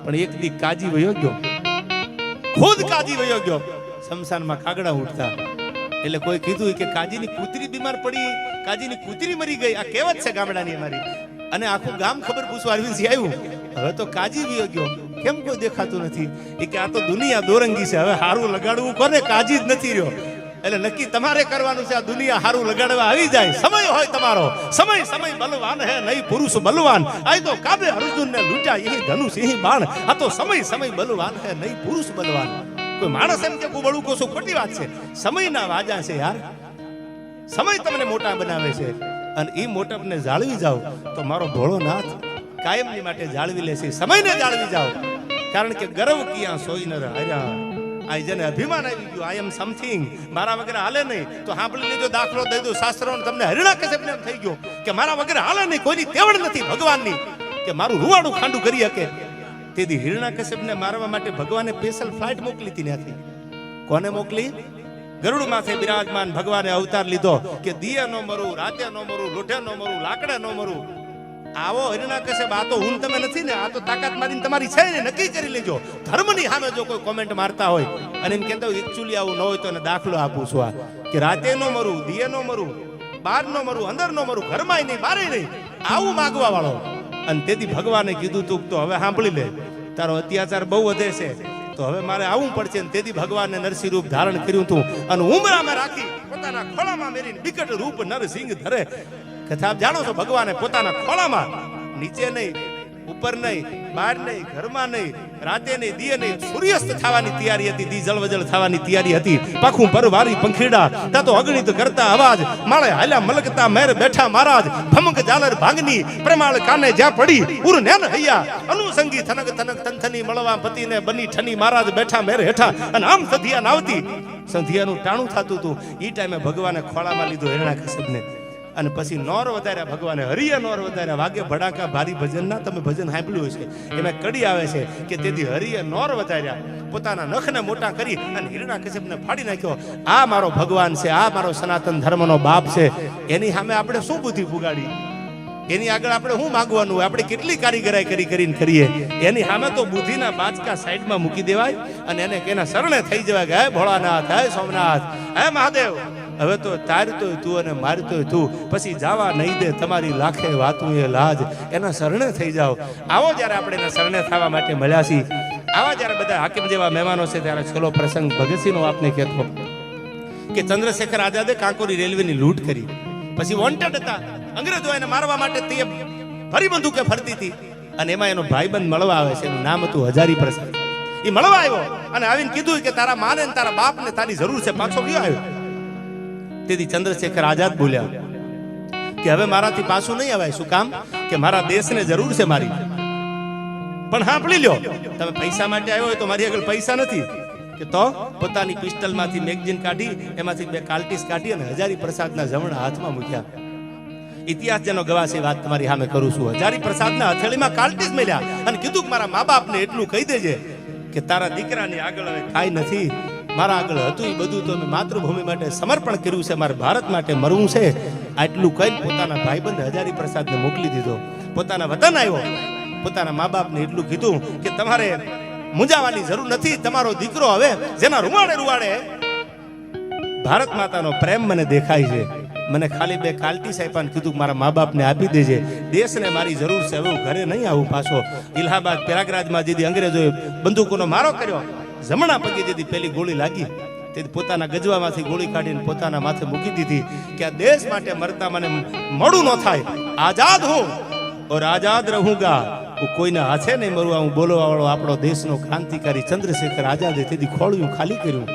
પણ એક દી કાજી વયો ગયો, ખુદ કાજી વયો ગયો. શમશાનમાં કાગડા ઉઠતા એટલે કોઈ કીધું કે કાજીની કૂતરી બીમાર પડી, કાજીની કૂતરી મરી ગઈ. આ કહેવત છે ગામડાની અમારી. અને આખું ગામ ખબર પૂછવા અરવિંદસિંહ આવ્યું. હવે તો કાજી વયો ગયો, કેમ કોઈ દેખાતું નથી? એ કે આ તો દુનિયા દોરંગી છે, હવે હારું લગાડવું કોને? કાજી જ નથી રહ્યો. એટલે નક્કી તમારે કરવાનું છે. આ દુનિયા હારું લગાડવા આવી જાય. સમય હોય તમારો, સમય સમય બલવાન હે નહીં પુરુષ બલવાન. આ તો કાબે અર્જુન ને લૂંટ્યા યહી ધનુષ યહી બાણ. આ તો સમય સમય બલવાન હે નહીં પુરુષ બલવાન. કોઈ માણસ એમ કે બળું કોશું, ખોટી વાત છે. સમયના વાજા છે યાર. સમય તમને મોટા બનાવે છે. અને એ મોટાપને જાળવી જાવ તો મારો ભોળોનાથ કાયમની માટે જાળવી લેશે. સમયને જાળવી જાવ, કારણ કે ગર્વ કિયા સોઈ ન રહ્યા. આ જેને અભિમાન આવી ગયું, આઈ એમ સમથિંગ, મારા વગર હાલે નહીં, તો સાંભળી લેજો. દાખલો દઈ દો શાસ્ત્રો, તમને હરિણાકશ્યપને એમ થઈ ગયો કે મારા વગર હાલે નહીં. કોઈની તેવડ નથી ભગવાનની કે મારું રૂવાડું ખાંડું કરી શકે. તેથી હિરણાકશ્યપને મારવા માટે ભગવાને સ્પેશિયલ ફ્લાઇટ મોકલી હતી ત્યાંથી. કોને મોકલી? ગરુડ માથે બિરાજમાન ભગવાને અવતાર લીધો કે દિયે નો મરું, રાતે નો મરું, લોઢે નો મરું, લાકડે નો મરું. આવો હિરણાકશ્યપ, આ તો હું તમે નથી ને, આ તો તાકાત મારીને તમારી છે ને. નક્કી કરી લેજો. ધર્મની સામે જો કોઈ કોમેન્ટ મારતા હોય અને એમ કહેતા હોય એકચ્યુઅલી આવું ન હોય તો એને દાખલો આપું છું. આ કે રાતે નો મરું, દિયે નો મરું, બહાર નો મરું, અંદર નો મરું, ઘરમાં નહીં, બારે નહીં, આવું માગવા વાળો. અને તેથી ભગવાને કીધું તું તો હવે સાંભળી લે, તારો અત્યાચાર બહુ વધે છે, તો હવે મારે આવવું પડશે. તેથી ભગવાનને નરસિંહ રૂપ ધારણ કર્યું હતું અને ઉમરામાં રાખી પોતાના ખોળામાં મેરીને વિકટ રૂપ નરસિંહ ધરે. કથા જાણો છો, ભગવાને પોતાના ખોળામાં, નીચે નહીં, ઉપર નહીં, બહાર નહીં, ઘરમાં નહીં, રાતે નહીં, દિયે નહીં, સૂર્યાસ્ત થવાની તૈયારી હતી, દી જળવજળ થવાની તૈયારી હતી. પાખું પરવારી પંખીડા તા તો અગણિત કરતા અવાજ, માળે હાલ્યા મલકતા મેર બેઠા મહારાજ, ભમક ઝાલર ભાંગની પ્રમાળ કાને જ્યાં પડી ઉર નેન હૈયા, અનુસંગી થનક થનક તંથની મળવા પતિને બની ઠની મહારાજ બેઠા મેર હેઠા. અને આમ સંધિયા નાવતી, સંધિયાનું ટાણું થતું હતું. ઈ ટાઈમે ભગવાને ખોળામાં લીધો હિરણ્યાકશ્યપને, અને પછી નોર વધાર્યા ભગવાને, હરિયા નોર વધાર્યા. વાગે ભડાકા ભારી ભજનના તમે ભજન સાંભળ્યું છે, એમાં કડી આવે છે કે તેથી હરિએ નોર વધાર્યા, પોતાના નખને મોટા કરી અને હિરણ્યાકશ્યપને ફાડી નાખ્યો. આ મારો ભગવાન છે, આ મારો સનાતન ધર્મનો બાપ છે. એની સામે આપણે શું બુદ્ધિ પુગાડી? એની આગળ આપણે શું માગવાનું હોય? આપણે કેટલી કારીગરાઈ કરીને કરીએ. એની સામે તો બુદ્ધિના બાચકા સાઈડમાં મૂકી દેવાય અને એને એના શરણે થઈ જવાય કે હે ભોળાનાથ, હે સોમનાથ, હે મહાદેવ, હવે તો તારતોય તું અને મારતોય તું, પછી જાવા નહીં દે તમારી લાખે વાતું એ લાજ. એના શરણે થઈ જાઓ. આવો જ્યારે આપણે એના શરણે થવા માટે મળ્યા છીએ, આવા જ્યારે બધા હાકીમ જેવા મહેમાનો છે, ત્યારે છેલ્લો પ્રસંગ ભગતસિંહનો આપને કહેતો કે ચંદ્રશેખર આઝાદે કાંકોરી રેલવેની લૂંટ કરી, પછી વોન્ટેડ હતા. અંગ્રેજો એને મારવા માટે તે ફરી બંદૂકે ફરતી હતી, અને એમાં એનો ભાઈબંધ મળવા આવે છે. એનું નામ હતું હજારી પ્રસાદ. એ મળવા આવ્યો અને આવીને કીધું કે તારા માને ને તારા બાપને તારી જરૂર છે, પાછો ગયો આવ્યો. તેથી ચંદ્રશેખર આઝાદ બોલ્યા કે હવે મારાથી પાછું નહીં અવાય. શું કામ? કે મારા દેશને જરૂર છે મારી. પણ સાંભળી લ્યો, તમે પૈસા માટે આવ્યો હોય તો મારી આગળ પૈસા નથી. કે તો પોતાની પિસ્ટલમાંથી મેગઝીન કાઢી, એમાંથી 2 કાર્ટીસ કાઢી અને હજારી પ્રસાદના જમણા હાથમાં મૂક્યા. ઇતિહાસ જેનો ગવાહ છે, વાત તમારી સામે કરું છું. હજારી પ્રસાદના હથેળીમાં કાર્ટીસ મેલ્યા અને કીધું કે મારા મા બાપને એટલું કહી દેજે કે તારા દીકરાની આગળ હવે કાંઈ નથી, મારા આગળ હતું એ બધું તો મેં માતૃભૂમિ માટે સમર્પણ કર્યું છે, મારે ભારત માટે મરવું છે. આટલું કહીને પોતાના ભાઈબંધ હજારી પ્રસાદને મોકલી દીધો. પોતાના વતન આવ્યો, પોતાના મા બાપને એટલું કીધું કે તમારે મૂંઝાવાની જરૂર નથી, તમારો દીકરો હવે જેના રૂવાડે ભારત માતાનો પ્રેમ મને દેખાય છે, મને ખાલી 2 કાર્ટીસ આપ્યા, કીધું મારા મા બાપને આપી દેજે, દેશને મારી જરૂર છે, હવે હું ઘરે નહીં આવું પાછો. ઇલાહાબાદ પ્રયાગરાજમાં જેથી અંગ્રેજોએ બંદૂકોનો મારો કર્યો, જમણા પગે જેથી પેલી ગોળી લાગી, તેથી પોતાના ગજવામાંથી ગોળી કાઢીને પોતાના માથે મૂકી દીધી કે આ દેશ માટે મરતા મને મોડું ન થાય. આઝાદ હું ઓર આઝાદ રહુંગા, હું કોઈના હાથે નહીં મરવા. હું બોલવા વાળો આપણો દેશનો ક્રાંતિકારી ચંદ્રશેખર આઝાદે તેથી ખોળ્યું ખાલી કર્યું.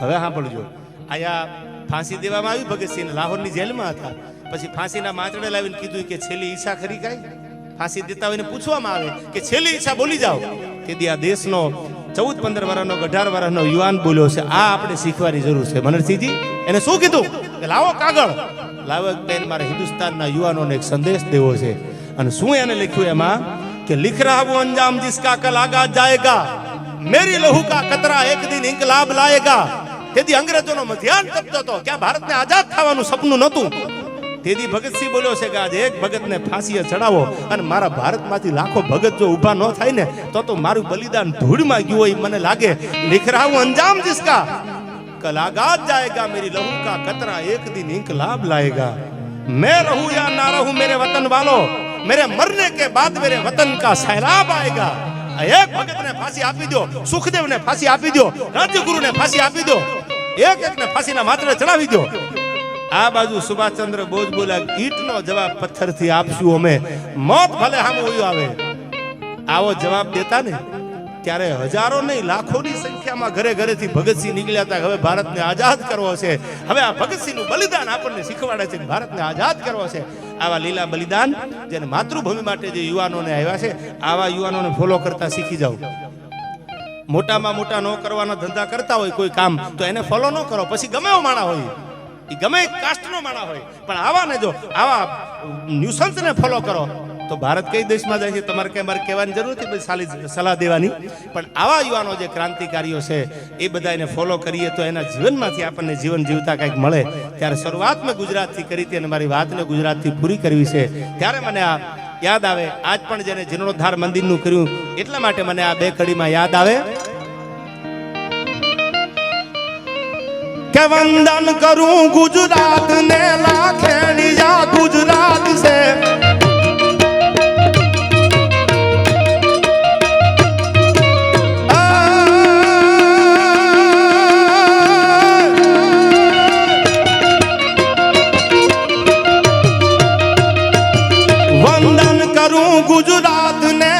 હવે સાંભળજો, આયા ફાંસી દેવામાં આવી ભગતસિંહ, લાહોરની જેલમાં હતા. પછી ફાંસીના માંચડે લાવીને કીધું કે છેલ્લી ઈચ્છા ખરી કાંઈ? ફાંસી દેતા હોય પૂછવામાં આવે કે છેલ્લી ઈચ્છા બોલી જાઓ. તેથી આ દેશનો 14-15 વર્ષનો 18 વર્ષનો યુવાન બોલ્યો છે. આ આપણે શીખવાની જરૂર છે. મનરસિંહજી એને શું કીધું કે લાવો કાગળ, લાવો એક પેન, મારે હિન્દુસ્તાનના યુવાનોને એક સંદેશ દેવો છે. અને શું એને લખ્યું એમાં કે લિખ રહા વો અંજામ જિસકા કલ આગાજ જાયેગા, મેરી લહુ કા કતરા એક દિન ઇન્કલાબ લાયેગા. તેથી અંગ્રેજોનો મધ્યાન તપતો હતો, ક્યાં ભારતને આઝાદ થવાનું સપનું નહોતું. તેથી ભગતસિંહ બોલ્યો છે કે આજે એક ભગતને ફાંસીએ ચડાવો અને મારા ભારતમાંથી લાખો ભગત જો ઊભા ન થાય ને તો મારું બલિદાન ધૂળમાં ગયું હોય મને લાગે. લિખ રહા હું અંજામ જિસકા કલ આગાજ જાયેગા, મેરી લહુ કા કતરા એક દિન ઇન્કલાબ લાયેગા. मैं रहूं या ना रहूं मेरे वतन वालों, मेरे मरने के बाद मेरे वतन का सैलाब आएगा. एक भगत ने फांसी आपी दो, सुखदेव ने फांसी आपी दो, રાજ્યગુરુ ને ફાંસી આપી દો, એક ને ફાંસીના માથે ચડાવી દો. આ બાજુ સુભાષચંદ્ર બોઝ બોલ્યા ઈટનો જવાબ પથ્થરથી આપશું અમે, મોત ભલે સામે હોય આવે. આવો જવાબ દેતા ને ત્યારે હજારો નહીં લાખોની સંખ્યામાં ઘરે ઘરેથી ભગતસિંહ નીકળ્યા હતા. હવે ભારતને આઝાદ કરવો છે. હવે આ ભગતસિંહનું બલિદાન આપણને શીખવાડે છે કે ભારતને આઝાદ કરવો છે. આવા લીલા બલિદાન જેને માતૃભૂમિ માટે જે યુવાનોને આવ્યા છે, આવા યુવાનોને ફોલો કરતા શીખી જાઓ. મોટામાં મોટા ન કરવાના ધંધા કરતા હોય કોઈ કામ તો એને ફોલો ન કરો. પછી ગમે એવો માણા હોય, એ ગમે કાસ્ટનો માણા હોય, પણ આવાને જો આવા ન્યુસન્સને ફોલો કરો તો ભારત કઈ દેશમાં જાય છે તમારે કઈ મારે કહેવાની જરૂર નથી, પછી સલાહ દેવાની. પણ આવા યુવાનો જે ક્રાંતિકારીઓ છે એ બધા એને ફોલો કરીએ તો એના જીવનમાંથી આપણને જીવન જીવતા કંઈક મળે. ત્યારે શરૂઆત મેં ગુજરાતથી કરી હતી અને મારી વાતને ગુજરાતથી પૂરી કરવી છે. ત્યારે મને આ યાદ આવે, આજ પણ જેને જીર્ણોદ્ધાર મંદિરનું કર્યું એટલા માટે મને આ 2 કડીમાં યાદ આવે કે વંદન કરું ગુજરાત ને લાખેણિયા ગુજરાત છે. ગુજરાત ને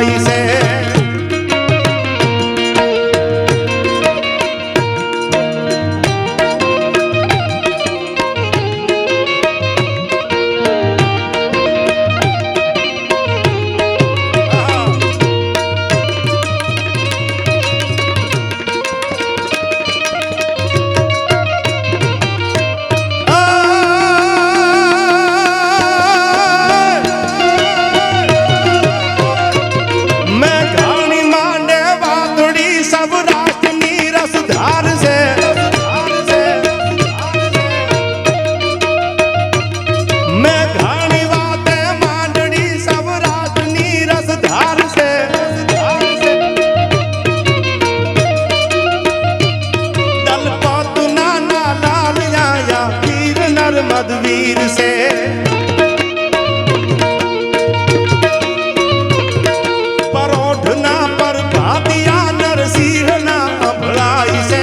વખણાય છે મધવીર છે પરોઢના પર ભાતિયા નરસિંહના અભળાય છે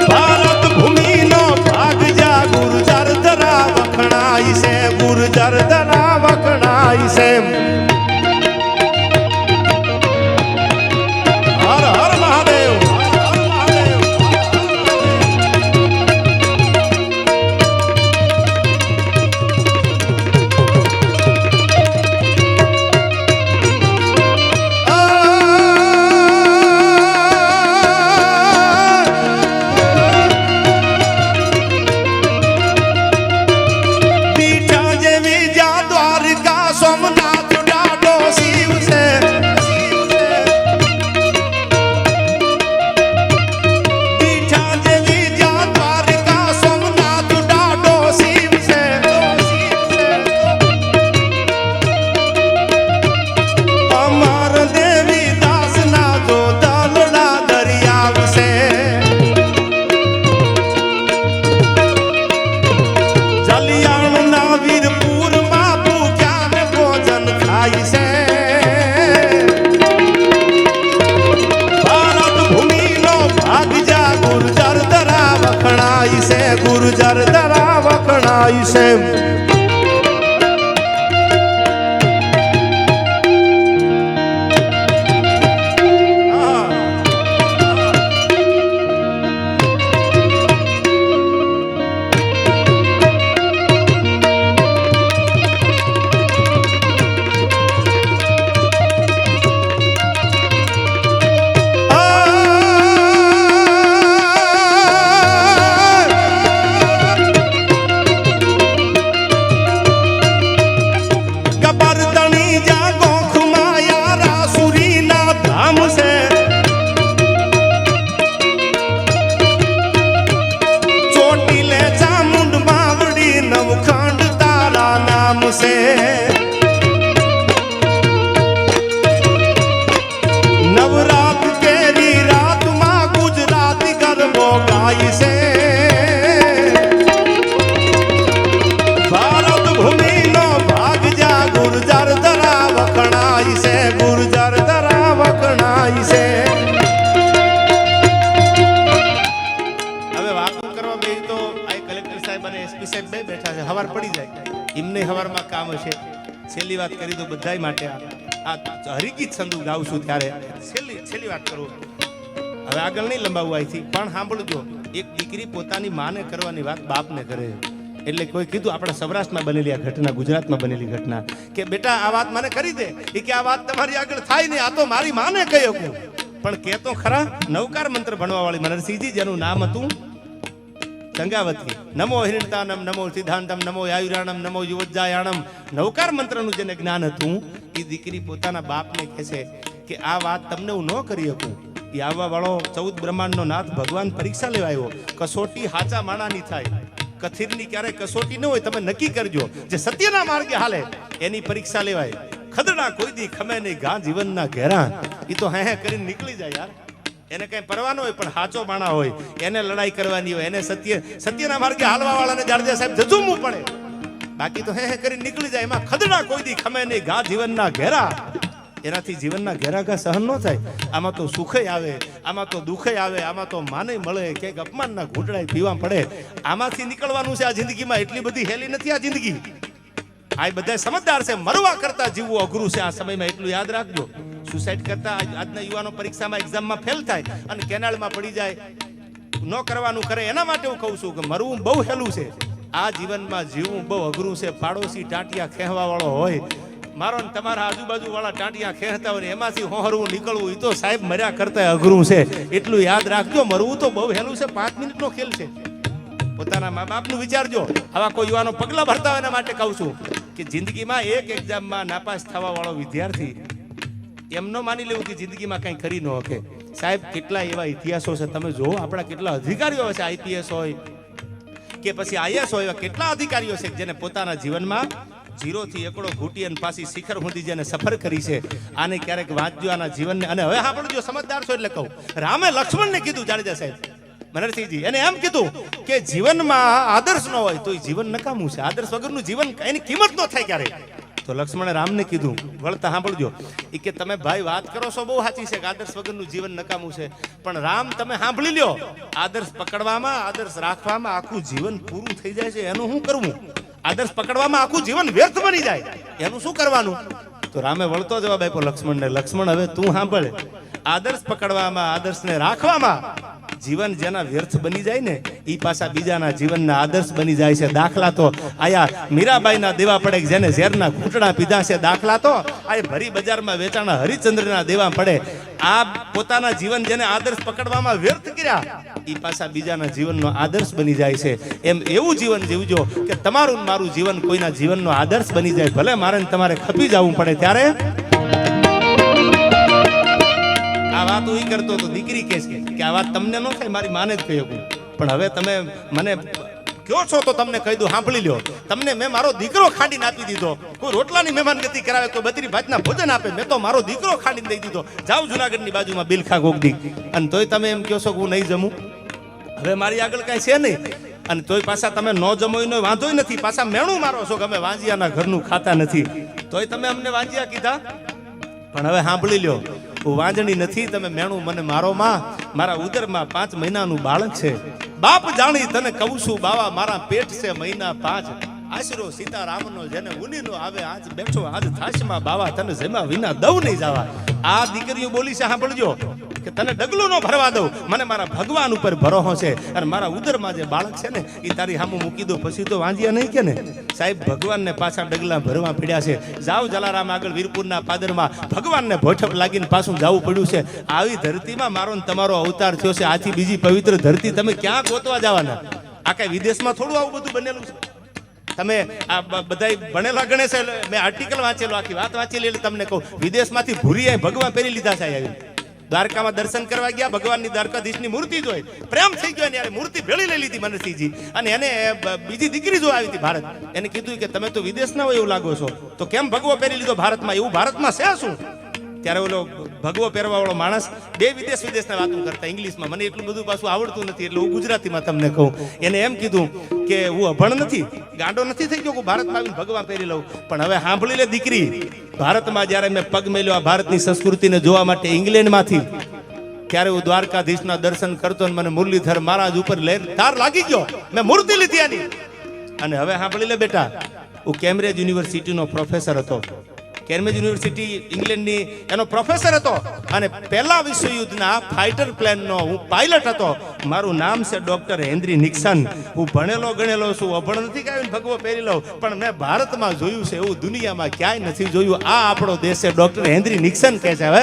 ભારત ભૂમિનો ભાગ જા ગુર્જર ધરા વખણાય છે ગુર્જર ધરા વખણાય છે હર હર મહાદેવ ગુર્જર ધરા વખણાય છે નવરાત કેરી રાતમાં ગુજરાતી ગરબો ગાય છે ભારત ભૂમિનો ભાગ જા ગુર્જર ધરા વખણાય છે ગુર્જર ધરા વખણાય છે હવે વાતો કરવા બે તો આ કલેક્ટર સાહેબ અને એસપી સાહેબ બે બેઠા છે હવાર પડી જાય એમને હવારમાં કામ હશે છેલ્લી વાત કરી દો બધાય માટે આ હરિગીત સંધુ ગાઉં છું ત્યારે છેલ્લી વાત કરું હવે આગળ નહીં લંબાવું અહીંથી પણ સાંભળજો એક દીકરી પોતાની માને કરવાની વાત બાપને કરે એટલે કોઈ કીધું આપણા સૌરાષ્ટ્રમાં બનેલી આ ઘટના ગુજરાતમાં બનેલી ઘટના કે બેટા આ વાત મને કરી દે એ કે આ વાત તમારી આગળ થાય ને આ તો મારી માને કહી શકું પણ કે તો ખરા નવકાર મંત્ર ભણવા વાળી નરસિંહજી જેનું નામ હતું ગંગાવતી નમો હિરણતાનમ નમો સિદ્ધાંતમ નમો આયુરાણમ નમો યુવજ્જાયાણમ નવકાર મંત્રનું જેને જ્ઞાન હતું એ દીકરી પોતાના બાપને કહે છે કે આ વાત તમને હું ન કરી શકું એ આવવા વાળો 14 બ્રહ્માંડનો નાથ ભગવાન પરીક્ષા લેવા આવ્યો કસોટી હાચા માણાની થાય કથિરની ક્યારે કસોટી ન હોય તમે નક્કી કરજો જે સત્યના માર્ગે હાલે એની પરીક્ષા લેવાય ખદડા કોઈ દી ખમે નહીં ઘા જીવનના ઘેરા એ તો હે કરીને નીકળી જાય યાર એને કઈ પરવાનો હોય પણ હાચો માણા હોય એને લડાઈ કરવાની હોય એને સત્યના માર્ગે હાલવા વાળાને જાડેજા સાહેબ જજુમવું પડે બાકી તો હે કરીને નીકળી જાય એમાં ખદડા કોઈ દી ખમે નહીં ઘા જીવનના ઘેરા એનાથી જીવનના ઘેરા ઘા સહન ન થાય આમાં તો સુખય આવે આમાં તો દુઃખય આવે આમાં તો માને મળે ક્યાંક અપમાનના ઘૂંટડાય પીવા પડે આમાંથી નીકળવાનું છે આ જિંદગીમાં એટલી બધી હેલી નથી આ જિંદગી આ બધા સમજદાર છે. મરવા કરતા જીવવું અઘરું છે આ સમયમાં, એટલું યાદ રાખજો. સુસાઇડ કરતા આજના યુવાનો પરીક્ષામાં એક્ઝામમાં ફેલ થાય અને કેનાલમાં પડી જાય, ન કરવાનું કરે. એના માટે હું કહું છું કે મરવું બહુ હેલું છે. આ જીવનમાં જીવવું બહુ અઘરું છે. પાડોશી ટાંટિયા ખેંચવા વાળો હોય, મારો ને તમારા આજુબાજુ વાળા ટાંટિયા ખેંચતા હોય, એમાંથી હોહરવું નીકળવું એ તો સાહેબ મર્યા કરતા અઘરું છે. એટલું યાદ રાખજો, મરવું તો બહુ હેલું છે. 5 મિનિટનો ખેલ છે. પોતાના મા બાપનું વિચારજો. આવા કોઈ યુવાનો પગલા ભરતા હોય એના માટે કહું છું કે જિંદગીમાં એક એક્ઝામમાં નાપાસ થવા વાળો વિદ્યાર્થી એમનો માની લેવું કે જિંદગીમાં કંઈ કરી ન શકે. સાહેબ કેટલા એવા ઇતિહાસો છે તમે જુઓ. આપણા કેટલા અધિકારીઓ છે, આઈપીએસ હોય કે પછી આઈએસ હોય, કેટલા અધિકારીઓ છે જેને પોતાના જીવનમાં 0 થી એકડો ઘૂંટી અને પાછી શિખર સુધી જેને સફર કરી છે. આને ક્યારેક વાંચજો આના જીવનને. અને હવે સાંભળજો, સમજદાર છો એટલે કહું, રામે લક્ષ્મણને કીધું, જાડેજા સાહેબ મનરસિંહજી, એને એમ કીધું કે જીવનમાં આદર્શ ન હોય તો જીવન નકામું છે. આદર્શ વગરનું જીવન એની કિંમત ન થાય ક્યારે. તો લક્ષ્મણે રામને કીધું, વળતા સાંભળજો, એ કે તમે ભાઈ વાત કરો છો બહુ સાચી છે કે આદર્શ વગરનું જીવન નકામું છે, પણ રામ તમે સાંભળી લ્યો, આદર્શ પકડવામાં આદર્શ રાખવામાં આખું જીવન પૂરું થઈ જાય છે. એનું શું કરવું? આદર્શ પકડવામાં આખું જીવન વ્યર્થ બની જાય, એનું શું કરવાનું? તો રામે વળતો જવાબ આપ્યો લક્ષ્મણને, લક્ષ્મણ હવે તું સાંભળ, આદર્શ પકડવામાં આદર્શને રાખવામાં જીવન જેના વ્યર્થ બની જાય ને એ પાછા બીજાના જીવનના આદર્શ બની જાય છે. દાખલા તો આયા મીરાબાઈના દેવા પડે કે જેને ઝેરના ઘૂંટડા પીધા છે. દાખલા તો આ ભરી બજારમાં વેચાણા હરિચંદ્રના દેવા પડે. આ પોતાના જીવન જેને આદર્શ પકડવામાં વ્યર્થ કર્યા એ પાછા બીજાના જીવનનો આદર્શ બની જાય છે. એમ એવું જીવન જીવજો કે તમારું મારું જીવન કોઈના જીવનનો આદર્શ બની જાય. ભલે મારે તમારે ખપી જવું પડે ત્યારે. આ વાત હું કરતો તો દીકરી કહે છે કે આ વાત તમને ન થાય, મારી માને જ કહ્યું, પણ હવે તમે મને કયો છો તો તમને કહી દઉં, સાંભળી લ્યો. તમને મેં મારો દીકરો ખાંડીને આપી દીધો. કોઈ રોટલાની મહેમાનગતિ કરાવે, કોઈ બત્રી ભાતના ભોજન આપે, મેં તો મારો દીકરો ખાંડીને દઈ દીધો. જાઓ જુનાગઢની બાજુમાં બિલખા ગોગડી, અને તોય તમે એમ કહો છો કે હું નહીં જમું. હવે મારી આગળ કાંઈ છે નહીં, અને તોય પાછા તમે ન જમો એનો વાંધો નથી, પાછા મેણું મારો છો કે અમે વાંજિયાના ઘરનું ખાતા નથી, તોય તમે અમને વાંજિયા કીધા. પણ હવે સાંભળી લ્યો, હું વાંજણી નથી, તમે મેણું મને મારો માં. મારા ઉદરમાં 5 મહિનાનું બાળક છે. બાપ જાણી તને કહું છું બાવા, મારા પેટ છે મહિના 5. આશરો સીતારામનો જેને ઉનીનો આવે, આજ બેઠો આજ થાશમાં બાવા, તને જેમાં વિના દઉં નહીં જવા. આ દીકરીઓ બોલી છે, સાંભળજો, કે તને ડગલું ન ભરવા દઉં, મને મારા ભગવાન ઉપર ભરોસો છે, અને મારા ઉદરમાં જે બાળક છે ને એ તારી સામું મૂકી દો, પછી તો વાંજ્યા નહીં કે ને. સાહેબ ભગવાનને પાછા ડગલા ભરવા પડ્યા છે. જાઓ જલારામ આગળ વીરપુરના પાદરમાં ભગવાનને ભોઠપ લાગીને પાછું જવું પડ્યું છે. આવી ધરતીમાં મારો ને તમારો અવતાર થયો છે. આથી બીજી પવિત્ર ધરતી તમે ક્યાં ગોતવા જવાના? આ કઈ વિદેશમાં થોડું આવું બધું બનેલું છે? તમે આ બધા ભણેલા ગણે છે, મેં આર્ટિકલ વાંચેલો, આખી વાત વાંચેલી, એટલે તમને કહું, વિદેશમાંથી ભૂરી ભગવાન પહેરી લીધા છે. આવી દ્વારકામાં દર્શન કરવા ગયા, ભગવાનની દ્વારકાધીશની મૂર્તિ જોઈ, પ્રેમ થઈ ગયો, ને મૂર્તિ ભેળી લઈ લીધી મનસિંહજી. અને એને બીજી દીકરી જો આવી હતી ભારત, એને કીધું કે તમે તો વિદેશના હોય એવું લાગો છો, તો કેમ ભગવો પહેરી લીધો ભારતમાં? એવું ભારતમાં છે શું? ત્યારે ઓલો ભગવો પહેરવા વાળો માણસ બે વિદેશના વાતો કરતા ઇંગ્લિશમાં, મને એટલું બધું પાછું આવડતું નથી એટલે હું ગુજરાતીમાં તમને કહું. એને એમ કીધું કે હું અભણ નથી, ગાંડો નથી થઈ ગયો, હું ભારતમાં આવીને ભગવાન પહેરી લઉં. પણ હવે સાંભળી લે દીકરી, ભારતમાં જ્યારે મેં પગ મેલ્યો આ ભારતની સંસ્કૃતિને જોવા માટે ઇંગ્લેન્ડમાંથી, ત્યારે હું દ્વારકાધીશના દર્શન કરતો અને મને મુરલીધર મહારાજ ઉપર તાર લાગી ગયો, મેં મૂર્તિ લીધી આની. અને હવે સાંભળી લે બેટા, હું કેમ્બ્રિજ યુનિવર્સિટીનો પ્રોફેસર હતો. કેમ્બ્રિજ યુનિવર્સિટી ઇંગ્લેન્ડની એનો પ્રોફેસર હતો, અને પહેલા વિશ્વયુદ્ધના ફાઇટર પ્લેનનો હું પાયલટ હતો. મારું નામ છે ડોક્ટર હેનરી નિક્સન. હું ભણેલો ગણેલો છું, અભણ નથી કે આવીને ભગવો પહેરી લઉં, પણ મેં ભારતમાં જોયું છે એવું દુનિયામાં ક્યાંય નથી જોયું. આ આપણો દેશ છે. ડોક્ટર હેનરી નિક્સન કહે છે. હવે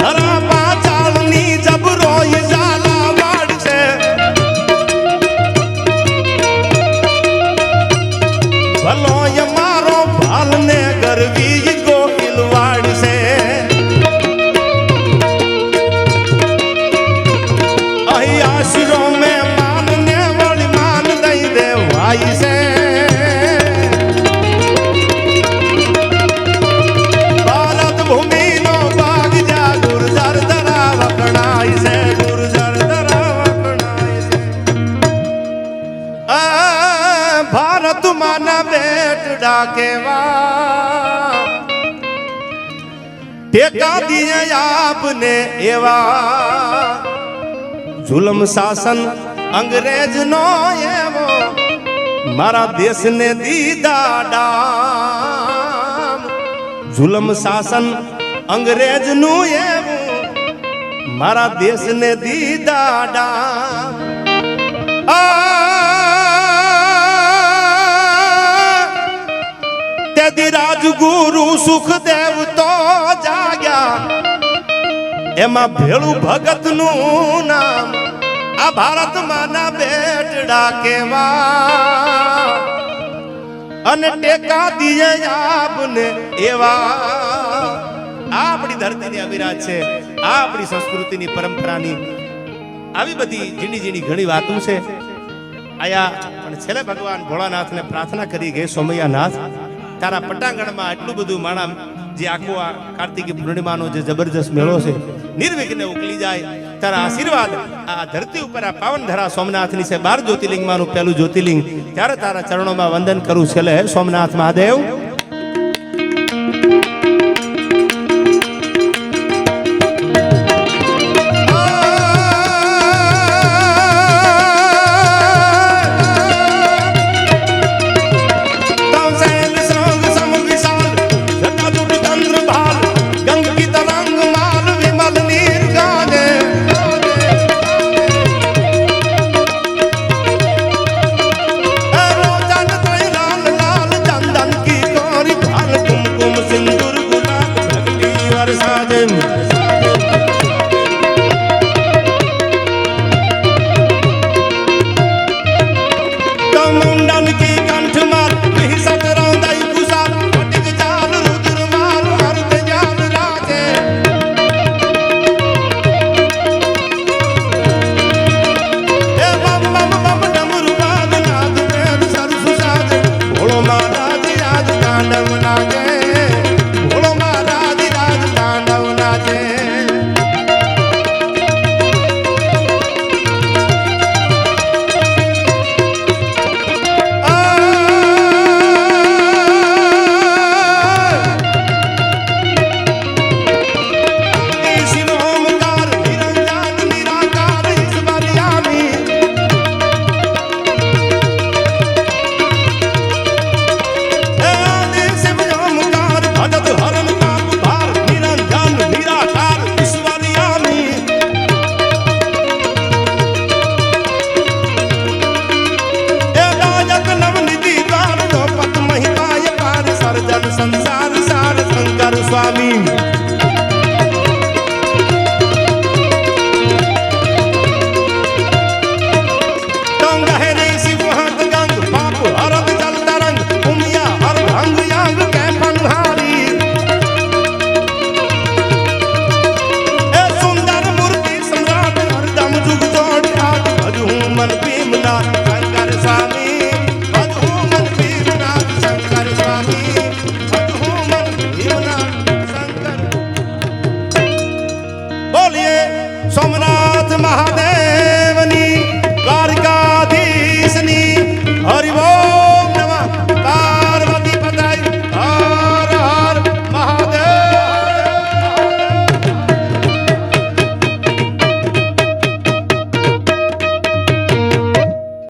ધરા પાચાળની ટેકા દિયે આપને એવા જુલમ શાસન અંગ્રેજ નો એવો મારા દેશને દીધા ડામ જુલમ શાસન અંગ્રેજ નું એવું મારા દેશને દીધા ડામ તેથી રાજગુરુ સુખદેવ તો જાગ્યા એમાં ભેળું ભગત નું નામ આ ભારતમાં ના બેટડા કેવા અને ટેકા દિયે આપને એવા આપણી ધરતીની અવિરાજ છે આપણી સંસ્કૃતિની પરંપરાની આવી બધી ઝીણી ઝીણી ઘણી વાતો છે આયા અને છેલ્લે ભગવાન ભોળાનાથને પ્રાર્થના કરી ગઈ સોમૈયાનાથ તારા પટાંગણમાં એટલું બધું માણા જે આખો આ કાર્તિકી પૂર્ણિમાનો જે જબરજસ્ત મેળો છે નિર્વિઘ્ને ઉકલી જાય તારા આશીર્વાદ આ ધરતી ઉપર આ પાવન ધરા સોમનાથની છે 12 જ્યોતિર્લિંગમાંનું પહેલું જ્યોતિર્લિંગ ત્યારે તારા ચરણોમાં વંદન કરું છેલ્લે સોમનાથ મહાદેવ